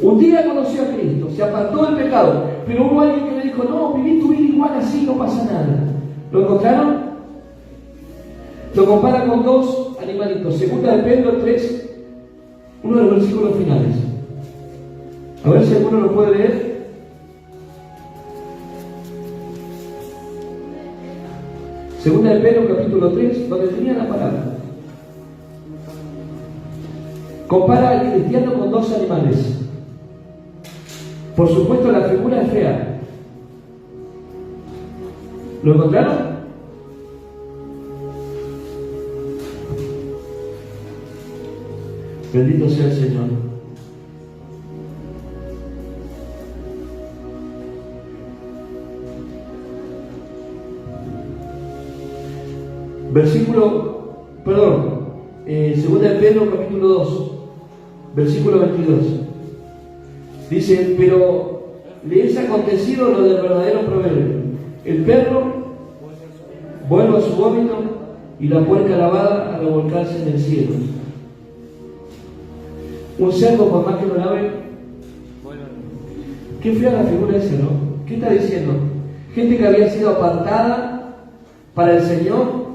un día conoció a Cristo, se apartó del pecado, pero hubo alguien que le dijo, no, viví tu vida igual así, no pasa nada. ¿Lo encontraron? Lo compara con 2 animalitos. 2 de Pedro 3, uno de los versículos finales. A ver si alguno lo puede leer. Segunda de Pedro capítulo 3, donde tenía la palabra. Compara al cristiano con 2 animales. Por supuesto, la figura es fea. ¿Lo encontraron? Bendito sea el Señor. Segunda de Pedro capítulo 2, versículo 22. Dice, pero le es acontecido lo del verdadero proverbio. El perro vuelve a su vómito y la puerca lavada a revolcarse en el cielo. Un cerdo, por más que lo lave, qué fea la figura esa, ¿no? ¿Qué está diciendo? Gente que había sido apartada para el Señor.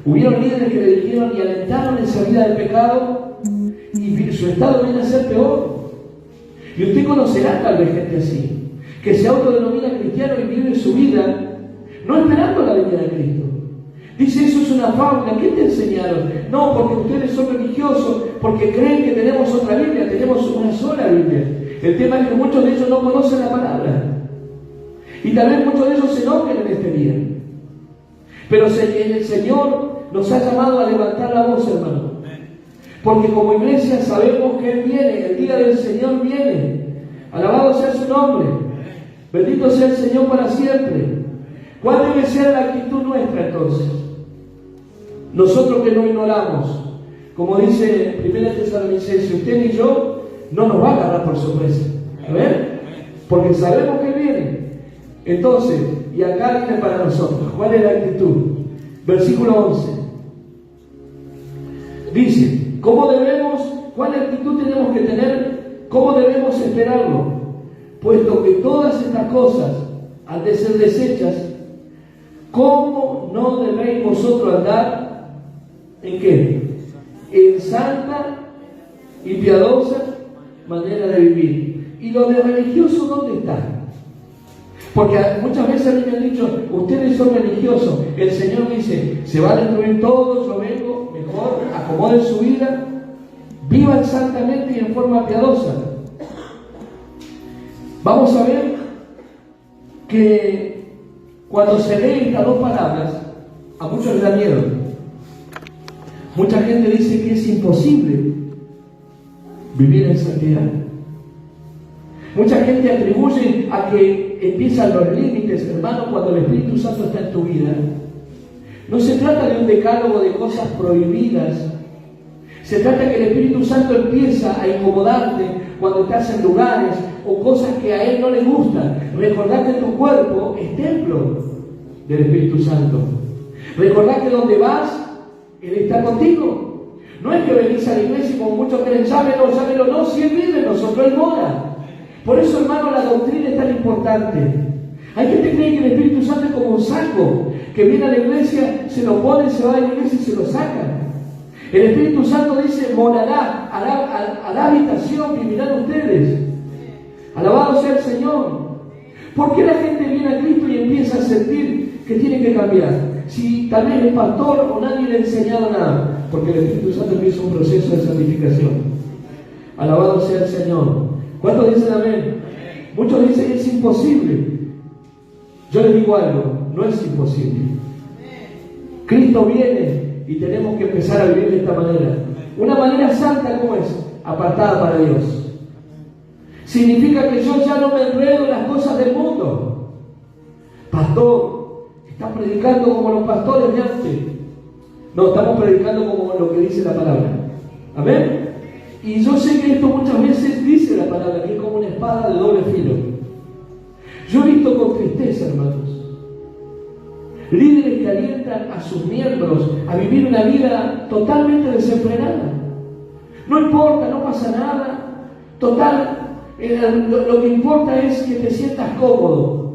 Hubieron líderes que le dijeron y alentaron esa vida del pecado, y su estado viene a ser peor. Y usted conocerá tal vez gente así, que se autodenomina cristiano y vive su vida no esperando la venida de Cristo. Dice, eso es una fábula. ¿Qué te enseñaron? No, porque ustedes son religiosos, porque creen que tenemos otra Biblia. Tenemos una sola Biblia. El tema es que muchos de ellos no conocen la palabra, y tal vez muchos de ellos se enojen en este día. Pero el Señor nos ha llamado a levantar la voz, hermano, porque como iglesia sabemos que Él viene, el día del Señor viene. Alabado sea su nombre. Bendito sea el Señor para siempre. ¿Cuál debe ser la actitud nuestra entonces? Nosotros que no ignoramos, como dice 1 Tesalonicenses, usted ni yo no nos va a agarrar por sorpresa. A ver, porque sabemos que viene. Entonces, y acá viene para nosotros, ¿cuál es la actitud? Versículo 11. Dice, ¿cuál actitud tenemos que tener? ¿Cómo debemos esperarlo? Puesto que todas estas cosas han de ser deshechas, ¿cómo no debéis vosotros andar? ¿En qué? En santa y piadosa manera de vivir. ¿Y lo de religioso dónde está? Porque muchas veces a mí me han dicho, ustedes son religiosos. El Señor dice, se va a destruir todo, yo vengo, mejor, acomoden su vida, vivan santamente y en forma piadosa. Vamos a ver que cuando se leen estas 2 palabras, a muchos les da miedo. Mucha gente dice que es imposible vivir en santidad. Mucha gente atribuye a que empiezan los límites, hermano, cuando el Espíritu Santo está en tu vida. No se trata de un decálogo de cosas prohibidas. Se trata que el Espíritu Santo empieza a incomodarte cuando estás en lugares o cosas que a Él no le gustan. Recordad que tu cuerpo es templo del Espíritu Santo. Recordad que donde vas, Él está contigo. No es que venís a la iglesia y como muchos creen, llámelo, no, si Él vive en nosotros, Él mora. Por eso, hermano, la doctrina es tan importante. Hay gente que cree que el Espíritu Santo es como un saco, que viene a la iglesia, se lo pone, se va a la iglesia y se lo saca. El Espíritu Santo dice, morará, hará habitación, vivirán ustedes. Alabado sea el Señor. ¿Por qué la gente viene a Cristo y empieza a sentir que tiene que cambiar? Si tal vez el pastor o nadie le ha enseñado nada, porque el Espíritu Santo empieza un proceso de santificación. Alabado sea el Señor. ¿Cuántos dicen amén? Muchos dicen que es imposible. Yo les digo algo, no es imposible. Cristo viene y tenemos que empezar a vivir de esta manera. Una manera santa, ¿cómo es? Apartada para Dios. Significa que yo ya no me enredo en las cosas del mundo. Pastor, Estás predicando como los pastores de antes. No, estamos predicando como lo que dice la palabra. Amén. Y yo sé que esto muchas veces dice la palabra, que es como una espada de doble filo. Yo he visto con tristeza, hermanos, líderes que alientan a sus miembros a vivir una vida totalmente desenfrenada. No importa, no pasa nada. Total, lo que importa es que te sientas cómodo.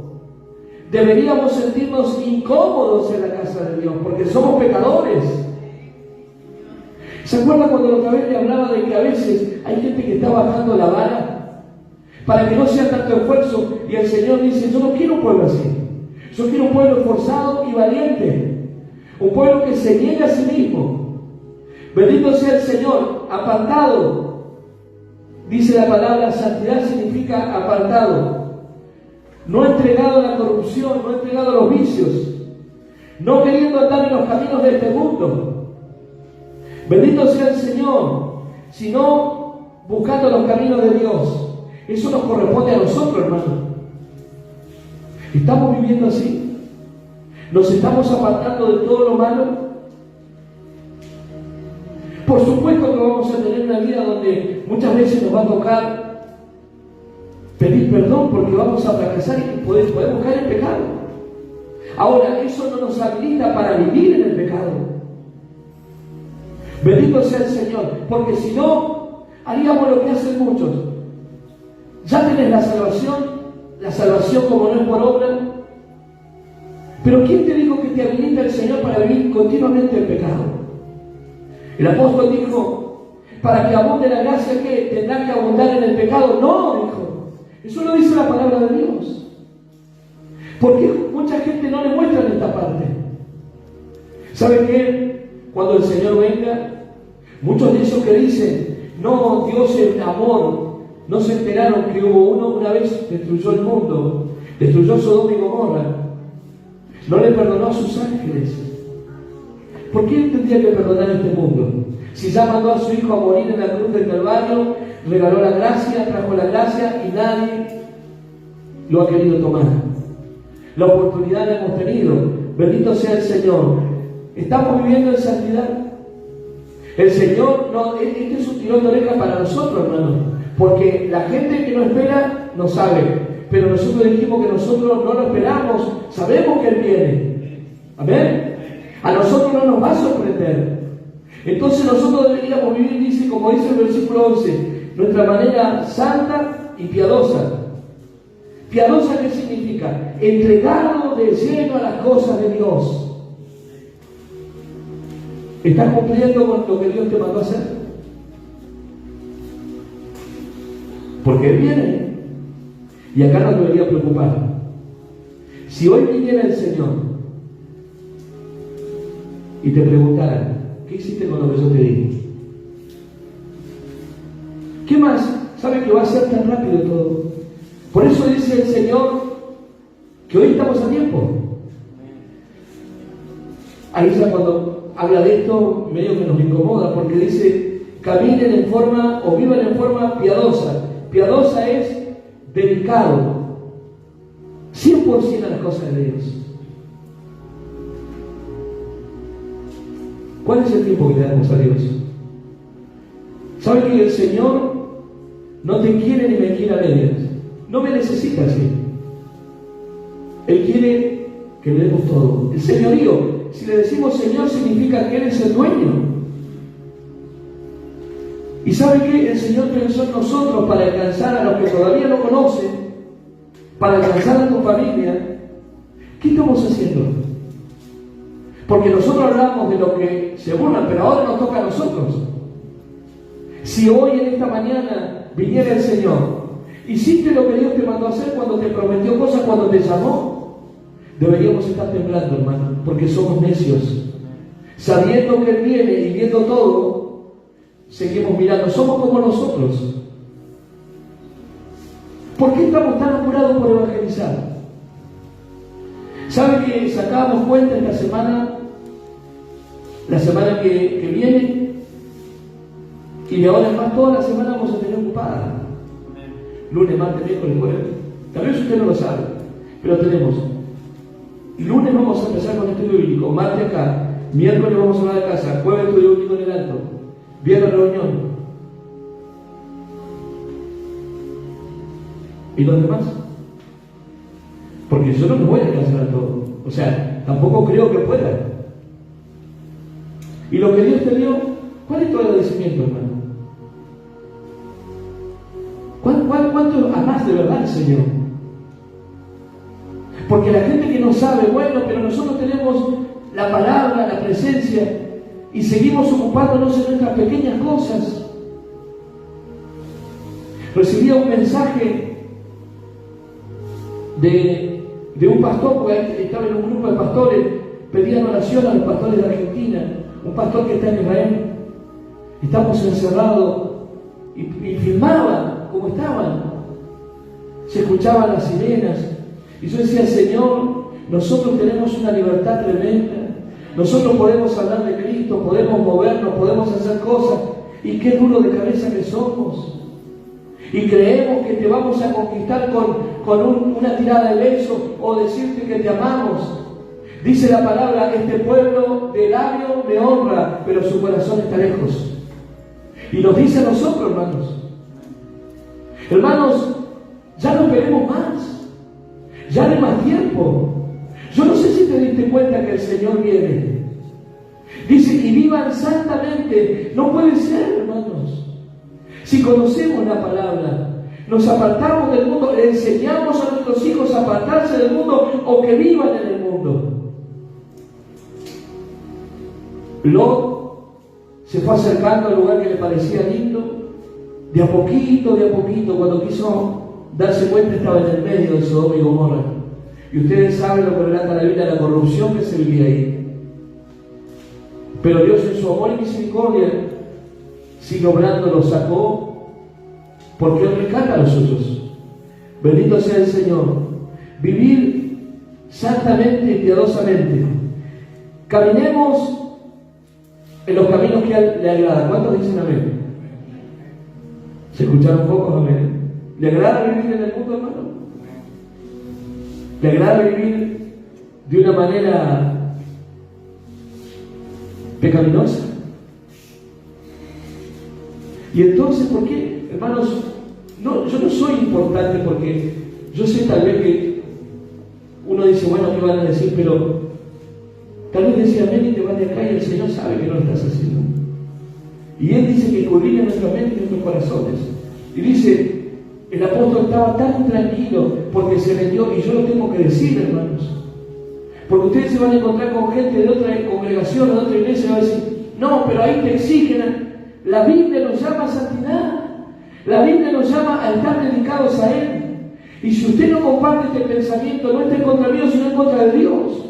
Deberíamos sentirnos incómodos en la casa de Dios, porque somos pecadores. ¿Se acuerdan cuando otra vez le hablaba de que a veces hay gente que está bajando la vara para que no sea tanto esfuerzo? Y el Señor dice, yo no quiero un pueblo así. Yo quiero un pueblo esforzado y valiente. Un pueblo que se niegue a sí mismo. Bendito sea el Señor. Apartado. Dice la palabra, santidad significa apartado. No entregado a la corrupción, no entregado a los vicios. No queriendo andar en los caminos de este mundo. Bendito sea el Señor, sino buscando los caminos de Dios. Eso nos corresponde a nosotros, hermano. ¿Estamos viviendo así? ¿Nos estamos apartando de todo lo malo? Por supuesto que vamos a tener una vida donde muchas veces nos va a tocar pedir perdón porque vamos a fracasar y podemos caer en pecado. Ahora, eso no nos habilita para vivir en el pecado. Bendito sea el Señor, porque si no, haríamos lo que hacen muchos. Ya tenés la salvación como no es por obra. Pero ¿quién te dijo que te habilita el Señor para vivir continuamente en pecado? El apóstol dijo, para que abunde la gracia, ¿qué? ¿Tendrá que abundar en el pecado? No, dijo. Eso lo dice la palabra de Dios. Porque mucha gente no le muestra en esta parte. ¿Sabe qué? Cuando el Señor venga, muchos de esos que dicen, no, Dios es amor, no se enteraron que hubo uno una vez destruyó el mundo, destruyó Sodoma y Gomorra, no le perdonó a sus ángeles. ¿Por qué él tendría que perdonar este mundo? Si ya mandó a su hijo a morir en la cruz del Calvario, regaló la gracia, trajo la gracia y nadie lo ha querido tomar. La oportunidad la hemos tenido. Bendito sea el Señor. ¿Estamos viviendo en santidad? El Señor, no, este es un tirón de oreja para nosotros, hermano, porque la gente que no espera no sabe, pero nosotros dijimos que nosotros no lo esperamos, sabemos que Él viene. Amén. A nosotros no nos va a sorprender. Entonces nosotros deberíamos vivir, dice, como dice el versículo 11, nuestra manera santa y piadosa. ¿Piadosa qué significa? Entregado de lleno a las cosas de Dios. ¿Estás cumpliendo con lo que Dios te mandó a hacer? Porque Él viene. Y acá nos debería preocupar. Si hoy viniera el Señor y te preguntara, ¿qué hiciste con lo que yo te di? ¿Qué más? ¿Sabe que va a ser tan rápido todo? Por eso dice el Señor que hoy estamos a tiempo. Ahí ya cuando habla de esto, medio que nos incomoda, porque dice, caminen en forma, o vivan en forma piadosa. Piadosa es dedicado 100% a las cosas de Dios. ¿Cuál es el tiempo que le damos a Dios? ¿Sabe que el Señor no te quiere ni me quiere a medias? No me necesita así. Él quiere que le demos todo. El señorío. Si le decimos Señor, significa que Él es el dueño. ¿Y sabe qué? El Señor pensó en nosotros para alcanzar a los que todavía no conocen, para alcanzar a tu familia. ¿Qué estamos haciendo? Porque nosotros hablamos de lo que se burlan, pero ahora nos toca a nosotros. Si hoy en esta mañana viniera el Señor, hiciste lo que Dios te mandó a hacer cuando te prometió cosas, cuando te llamó, deberíamos estar temblando, hermano, porque somos necios. Sabiendo que Él viene y viendo todo, seguimos mirando. Somos como nosotros. ¿Por qué estamos tan apurados por evangelizar? ¿Sabe que sacábamos cuenta esta semana, la semana que viene, y de ahora en más toda la semana vamos a tener ocupada? Lunes, martes, miércoles, jueves. Tal vez usted no lo sabe, pero tenemos Y lunes vamos a empezar con estudio bíblico, martes acá, miércoles vamos a hablar de casa, jueves estudio bíblico en el alto, viernes reunión. ¿Y los demás? Porque yo no me voy a alcanzar a todo. O sea, tampoco creo que pueda. Y lo que Dios te dio, ¿cuál es tu agradecimiento, hermano? ¿Cuánto amás de verdad, Señor? Porque la gente que no sabe, bueno, pero nosotros tenemos la palabra, la presencia, y seguimos ocupándonos en nuestras pequeñas cosas. Recibía un mensaje de un pastor, porque estaba en un grupo de pastores, pedían oración a los pastores de Argentina, un pastor que está en Israel. Estamos encerrados y filmaban como estaban, se escuchaban las sirenas, y yo decía, Señor, nosotros tenemos una libertad tremenda, nosotros podemos hablar de Cristo, podemos movernos, podemos hacer cosas, y qué duro de cabeza que somos. Y creemos que te vamos a conquistar con una tirada de besos o decirte que te amamos. Dice la palabra, este pueblo de labio me honra, pero su corazón está lejos. Y nos dice a nosotros, hermanos. Hermanos, ya no esperemos más. Ya no hay más tiempo. Yo no sé si te diste cuenta que el Señor viene. Dice, y vivan santamente. No puede ser, hermanos. Si conocemos la palabra, nos apartamos del mundo, le enseñamos a nuestros hijos a apartarse del mundo o que vivan en el mundo. Lot se fue acercando al lugar que le parecía lindo, de a poquito, cuando quiso darse cuenta estaba en el medio de Sodoma y Gomorra. Y ustedes saben lo que relata la Biblia, la corrupción que se vivía ahí. Pero Dios en su amor y misericordia sigue obrando, lo sacó, porque Él rescata a los suyos. Bendito sea el Señor. Vivir santamente y piadosamente. Caminemos en los caminos que a Él le agradan. ¿Cuántos dicen amén? ¿Se escucharon pocos amén? ¿Le agrada vivir en el mundo, hermano? ¿Le agrada vivir de una manera pecaminosa? Y entonces, ¿por qué, hermanos? No, yo no soy importante porque yo sé tal vez que uno dice, bueno, ¿qué van a decir? Pero tal vez decía amén y te vas de acá y el Señor sabe que no lo estás haciendo. Y Él dice que escudriña nuestra mente y nuestros corazones. Y dice, el apóstol estaba tan tranquilo porque se metió, y yo lo tengo que decir, hermanos. Porque ustedes se van a encontrar con gente de otra congregación, de otra iglesia, y van a decir, no, pero ahí te exigen. La Biblia nos llama a santidad. La Biblia nos llama a estar dedicados a Él. Y si usted no comparte este pensamiento, no está en contra mío, sino en contra de Dios.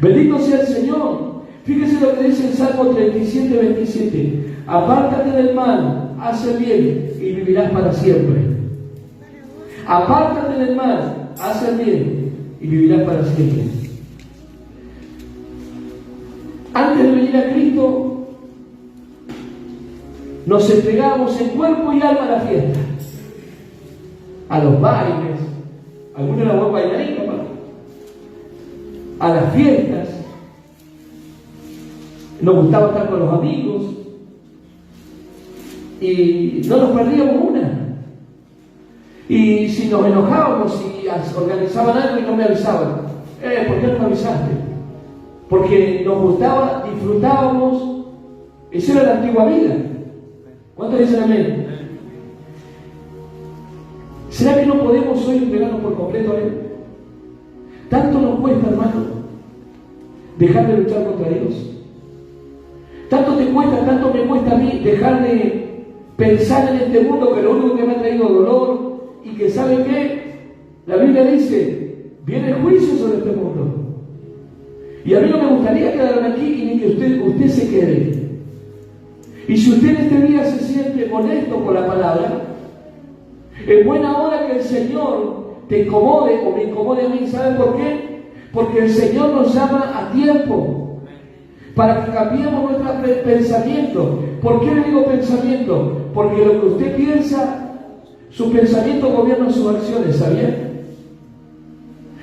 Bendito sea el Señor. Fíjese lo que dice el Salmo 37, 27. Apártate del mal, haz el bien y vivirás para siempre. Apártate del mal, haz el bien y vivirás para siempre. Antes de venir a Cristo, nos entregamos en cuerpo y alma a la fiesta, a los bailes, algunos eran buen bailarín, papá, a las fiestas, nos gustaba estar con los amigos y no nos perdíamos una. Y si nos enojábamos, si organizaban algo y no me avisaban, ¿por qué no me avisaste? Porque nos gustaba, disfrutábamos, esa era la antigua vida. ¿Cuántos dicen amén? ¿Será que no podemos hoy entregarnos por completo a Él? Tanto nos cuesta, hermano, dejar de luchar contra Dios. Tanto te cuesta, tanto me cuesta a mí dejar de pensar en este mundo que lo único que me ha traído dolor y que, ¿saben qué? La Biblia dice, viene el juicio sobre este mundo. Y a mí no me gustaría quedarme aquí y ni que usted se quede. Y si usted en este día se siente molesto por la palabra, es buena hora que el Señor te incomode o me incomode a mí. ¿Saben por qué? Porque el Señor nos llama a tiempo para que cambiemos nuestro pensamiento. ¿Por qué le digo pensamiento? Porque lo que usted piensa, su pensamiento gobierna sus acciones, ¿sabían?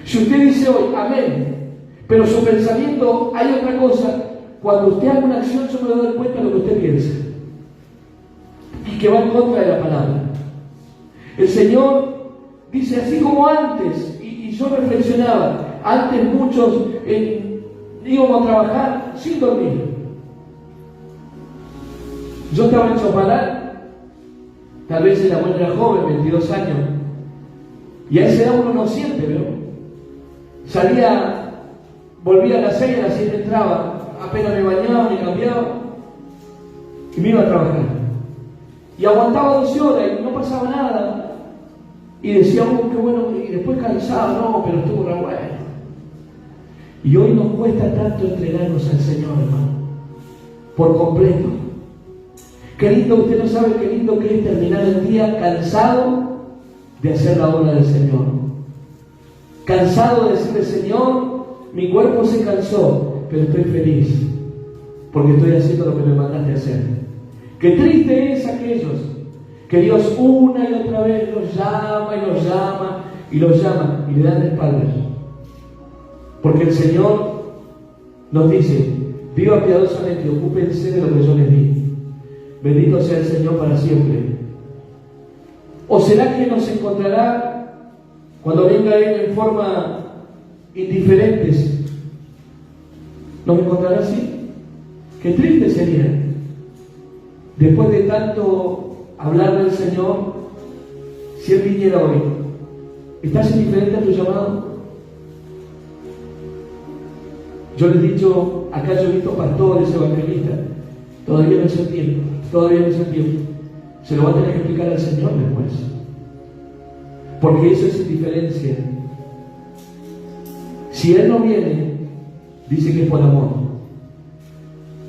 Si usted dice hoy, amén, pero su pensamiento hay otra cosa, cuando usted haga una acción yo me doy cuenta de lo que usted piensa y que va en contra de la palabra. El Señor dice, así como antes, y yo reflexionaba, antes muchos íbamos a trabajar sin dormir. Yo estaba en Chopalán, tal vez era bueno, era joven, 22 años, y a esa edad uno no siente, ¿no? Salía, volvía a las 6, a las 7 entraba, apenas me bañaba, me cambiaba y me iba a trabajar. Y aguantaba 12 horas y no pasaba nada. Y decía, qué bueno, y después cansado, no, pero estuvo re bueno. Y hoy nos cuesta tanto entregarnos al Señor, hermano, por completo. Qué lindo, usted no sabe qué lindo que es terminar el día cansado de hacer la obra del Señor. Cansado de decirle, Señor, mi cuerpo se cansó, pero estoy feliz, porque estoy haciendo lo que me mandaste a hacer. Qué triste es aquellos que Dios una y otra vez los llama y los llama y los llama y le dan de espaldas. Porque el Señor nos dice, viva piadosamente, ocúpense de lo que yo les di. Bendito sea el Señor para siempre. ¿O será que nos encontrará cuando venga Él en forma indiferentes? ¿Nos encontrará así? Qué triste sería. Después de tanto hablar del Señor, si Él viniera hoy, ¿estás indiferente a tu llamado? Yo les he dicho, acá yo he visto pastores, evangelistas, todavía no es el tiempo, todavía no es el tiempo. Se lo va a tener que explicar al Señor después. Porque eso es indiferencia. Si Él no viene, dice que es por amor.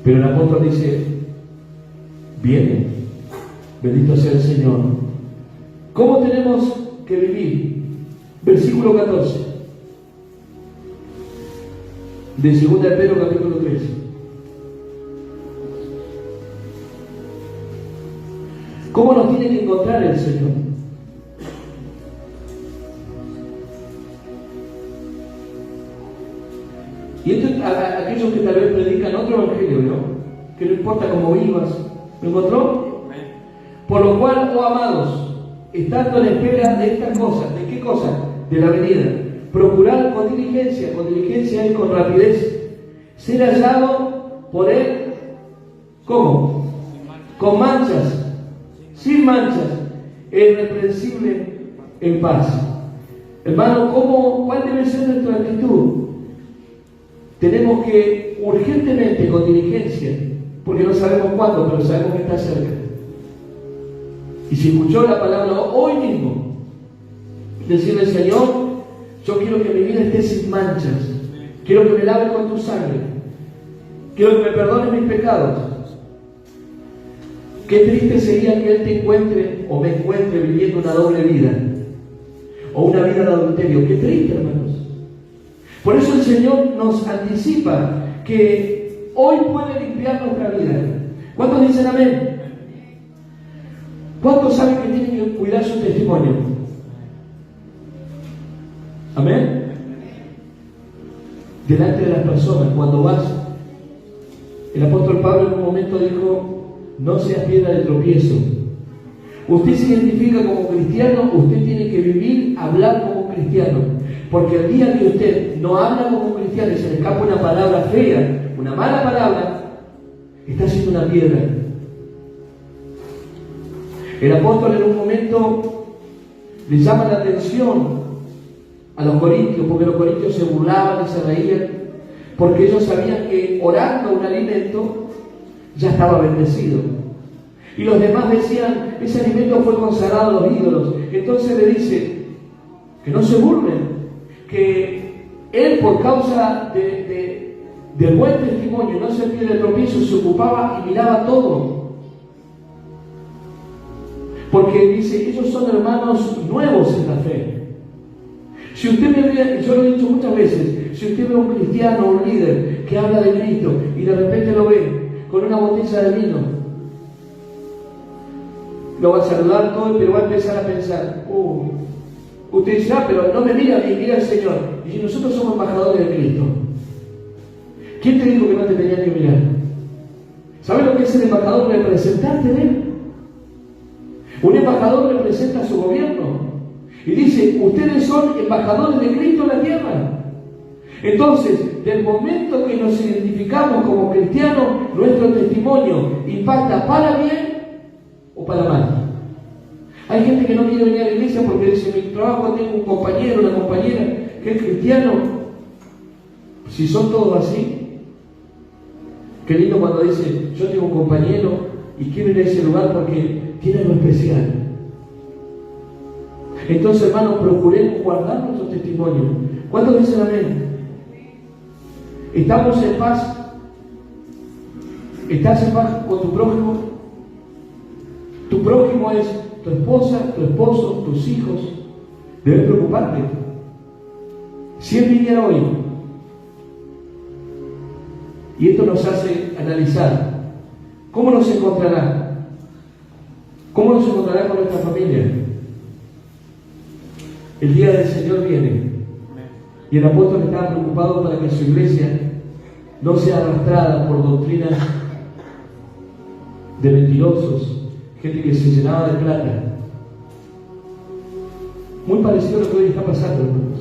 Pero el apóstol dice, viene. Bendito sea el Señor. ¿Cómo tenemos que vivir? Versículo 14. De 2 de Pedro capítulo 3. ¿Cómo nos tiene que encontrar el Señor? Y esto aquellos que tal vez predican otro evangelio, ¿no? Que no importa cómo vivas. ¿Lo encontró? Por lo cual, oh amados, estando en espera de estas cosas, ¿de qué cosas? De la venida. Procurar con diligencia y con rapidez, ser hallado por Él, ¿cómo? Con manchas, sin manchas, irreprensible en paz. Hermano, ¿cuál debe ser nuestra actitud? Tenemos que urgentemente, con diligencia, porque no sabemos cuándo, pero sabemos que está cerca. Y si escuchó la palabra hoy mismo, decirle, Señor, yo quiero que mi vida esté sin manchas, quiero que me lave con tu sangre, quiero que me perdones mis pecados. Qué triste sería que Él te encuentre o me encuentre viviendo una doble vida o una vida de adulterio. Qué triste, hermanos. Por eso el Señor nos anticipa que hoy puede limpiar nuestra vida. ¿Cuántos dicen amén? ¿Cuántos saben que tienen que cuidar su testimonio? Amén. Delante de las personas, cuando vas, el apóstol Pablo en un momento dijo, no seas piedra de tropiezo. Usted se identifica como cristiano, usted tiene que vivir, hablar como cristiano. Porque el día que usted no habla como cristiano y se le escapa una palabra fea, una mala palabra, está siendo una piedra. El apóstol en un momento le llama la atención a los corintios, porque los corintios se burlaban y se reían, porque ellos sabían que orando un alimento ya estaba bendecido. Y los demás decían, ese alimento fue consagrado a los ídolos. Entonces le dice, que no se burlen, que él por causa del buen testimonio, no ser pie de tropiezo, se ocupaba y miraba todo. Porque dice, ellos son hermanos nuevos en la fe. Si usted me ve, yo lo he dicho muchas veces, si usted ve a un cristiano o un líder que habla de Cristo y de repente lo ve con una botella de vino, lo va a saludar todo, pero va a empezar a pensar, Usted dice, pero no me mira a mí, mira al Señor. Y si nosotros somos embajadores de Cristo, ¿quién te dijo que no te tenía que mirar? ¿Sabes lo que es el embajador? Representante de Él. Un embajador representa a su gobierno. Y dice, ustedes son embajadores de Cristo en la tierra. Entonces, del momento que nos identificamos como cristianos, nuestro testimonio impacta para bien o para mal. Hay gente que no quiere venir a la iglesia porque dice, en mi trabajo tengo un compañero, una compañera que es cristiano. Si son todos así, qué lindo cuando dice, yo tengo un compañero y quiero ir a ese lugar porque tiene algo especial. Entonces, hermanos, procuremos guardar nuestro testimonio. ¿Cuántos dicen amén? ¿Estamos en paz? ¿Estás en paz con tu prójimo? Tu prójimo es tu esposa, tu esposo, tus hijos. Debes preocuparte. Si Él viniera hoy, y esto nos hace analizar, ¿cómo nos encontrará? ¿Cómo nos encontrará con nuestra familia? El día del Señor viene. Y el apóstol estaba preocupado para que su iglesia no sea arrastrada por doctrinas de mentirosos, gente que se llenaba de plata. Muy parecido a lo que hoy está pasando, hermanos.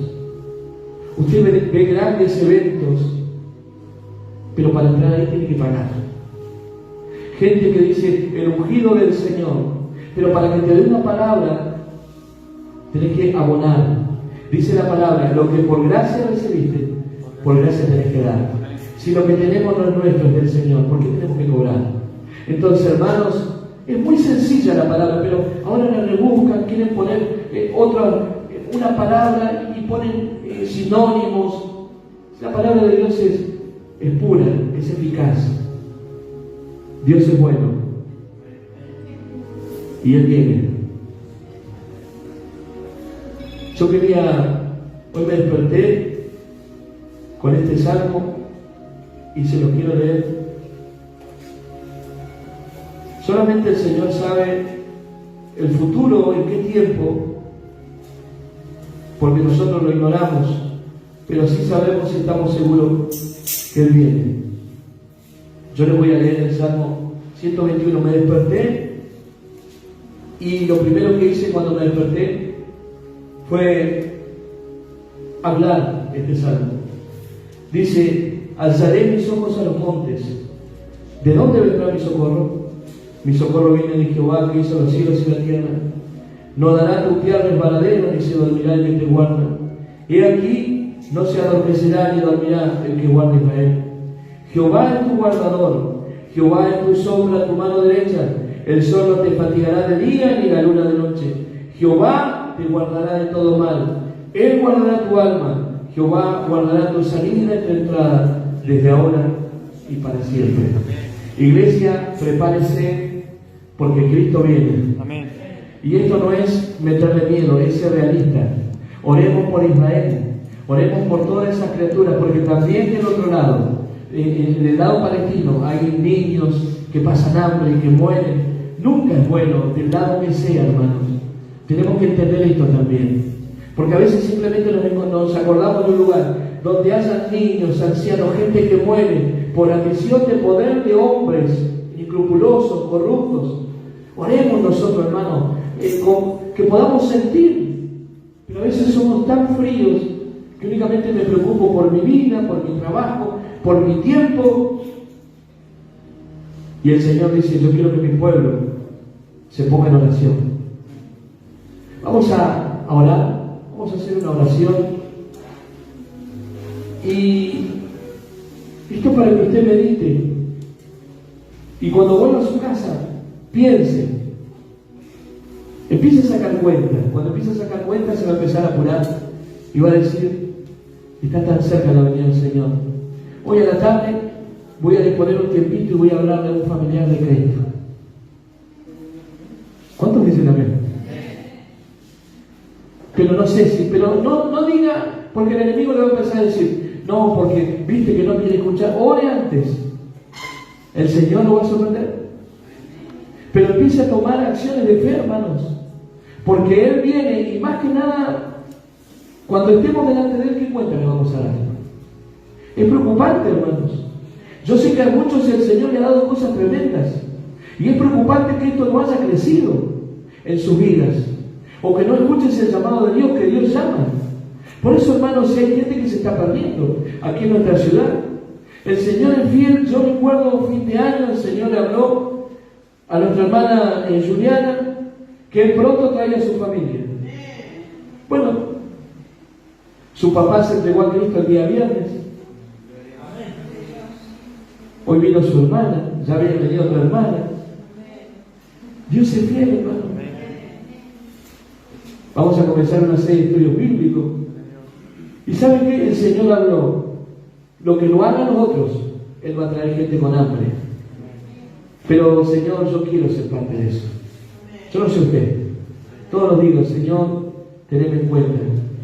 Usted ve grandes eventos, pero para entrar ahí tiene que pagar. Gente que dice el ungido del Señor, pero para que te dé una palabra tenés que abonar. Dice la palabra, lo que por gracia recibiste, por gracia tenés que dar. Si lo que tenemos no es nuestro, es del Señor, ¿por qué tenemos que cobrar? Entonces, hermanos, es muy sencilla la palabra, pero ahora la rebuscan, quieren poner una palabra y ponen sinónimos. La palabra de Dios es pura, es eficaz. Dios es bueno. Y Él viene. Hoy me desperté con este salmo y se lo quiero leer. Solamente el Señor sabe el futuro, en qué tiempo, porque nosotros lo ignoramos, pero sí sabemos y estamos seguros que Él viene. Yo les voy a leer el Salmo 121. Me desperté y lo primero que hice cuando me desperté fue hablar este salmo. Dice, alzaré mis ojos a los montes. ¿De dónde vendrá mi socorro? Mi socorro viene de Jehová, que hizo los cielos y la tierra. No dará tu pie resbaladero, ni se dormirá el que te guarda. He aquí, no se adormecerá ni dormirá el que guarda Israel. Jehová es tu guardador, Jehová es tu sombra, tu mano derecha. El sol no te fatigará de día, ni la luna de noche. Jehová te guardará de todo mal. Él guardará tu alma. Jehová guardará tu salida y tu entrada, desde ahora y para siempre. Iglesia, prepárese, porque Cristo viene. Amén. Y esto no es meterle miedo, es ser realista. Oremos por Israel, oremos por todas esas criaturas, porque también del otro lado, en el lado palestino, hay niños que pasan hambre y que mueren. Nunca es bueno, del lado que sea, hermanos. Tenemos que entender esto también. Porque a veces simplemente nos acordamos de un lugar donde hayan niños, ancianos, gente que muere por ambición de poder de hombres inescrupulosos, corruptos. Oremos nosotros, hermanos, que podamos sentir. Pero a veces somos tan fríos que únicamente me preocupo por mi vida, por mi trabajo, por mi tiempo. Y el Señor dice, yo quiero que mi pueblo se ponga en oración. Vamos a orar. Vamos a hacer una oración y esto para que usted medite y cuando vuelva a su casa piense, empiece a sacar cuenta. Cuando empiece a sacar cuenta se va a empezar a apurar y va a decir, está tan cerca la venida del Señor. Hoy a la tarde voy a disponer un tiempito y voy a hablarle a un familiar de Cristo. ¿Cuántos dicen amén? Pero no sé si, pero no diga, porque el enemigo le va a empezar a decir, no, porque viste que no quiere escuchar. Ore antes. El Señor lo va a sorprender. Pero empiece a tomar acciones de fe, hermanos. Porque Él viene y más que nada Cuando estemos delante de Él, ¿qué cuenta le vamos a dar? Es preocupante, hermanos. Yo sé que a muchos el Señor le ha dado cosas tremendas. Y es preocupante que esto no haya crecido en sus vidas. O que no escuches el llamado de Dios, que Dios llama. Por eso, hermanos, si hay gente que se está perdiendo aquí en nuestra ciudad. El Señor es fiel. Yo recuerdo fin de año, el Señor le habló a nuestra hermana Juliana que Él pronto traía a su familia. Bueno, su papá se entregó a Cristo el día viernes. Hoy vino su hermana, ya había venido otra hermana. Dios es fiel, hermano. Vamos a comenzar una serie de estudios bíblicos. ¿Y saben qué? El Señor habló. Lo que lo hagan los otros, Él va a traer gente con hambre. Pero, Señor, yo quiero ser parte de eso. Yo no sé usted. Todos los digo, Señor, tenedme en cuenta.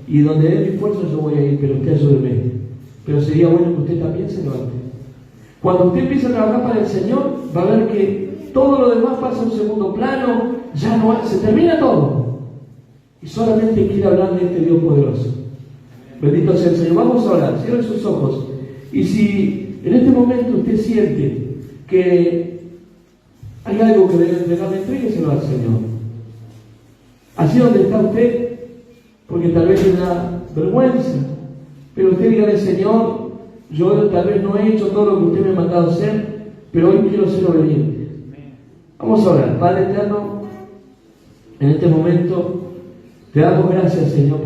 Y donde dé mi esfuerzo yo voy a ir, pero usted ayúdeme. Pero sería bueno que usted también se levante. Cuando usted empieza a trabajar para el Señor, va a ver que todo lo demás pasa a un segundo plano, ya no se termina todo. Y solamente quiere hablar de este Dios poderoso. Bendito sea el Señor. Vamos a orar, cierren sus ojos. Y si en este momento usted siente que hay algo que debe entregarle, entrégueselo al Señor. Así donde está usted, porque tal vez le da vergüenza, pero usted dígale, Señor, yo tal vez no he hecho todo lo que usted me ha mandado hacer, pero hoy quiero ser obediente. Vamos a orar. Padre eterno, en este momento te damos gracias, Señor, por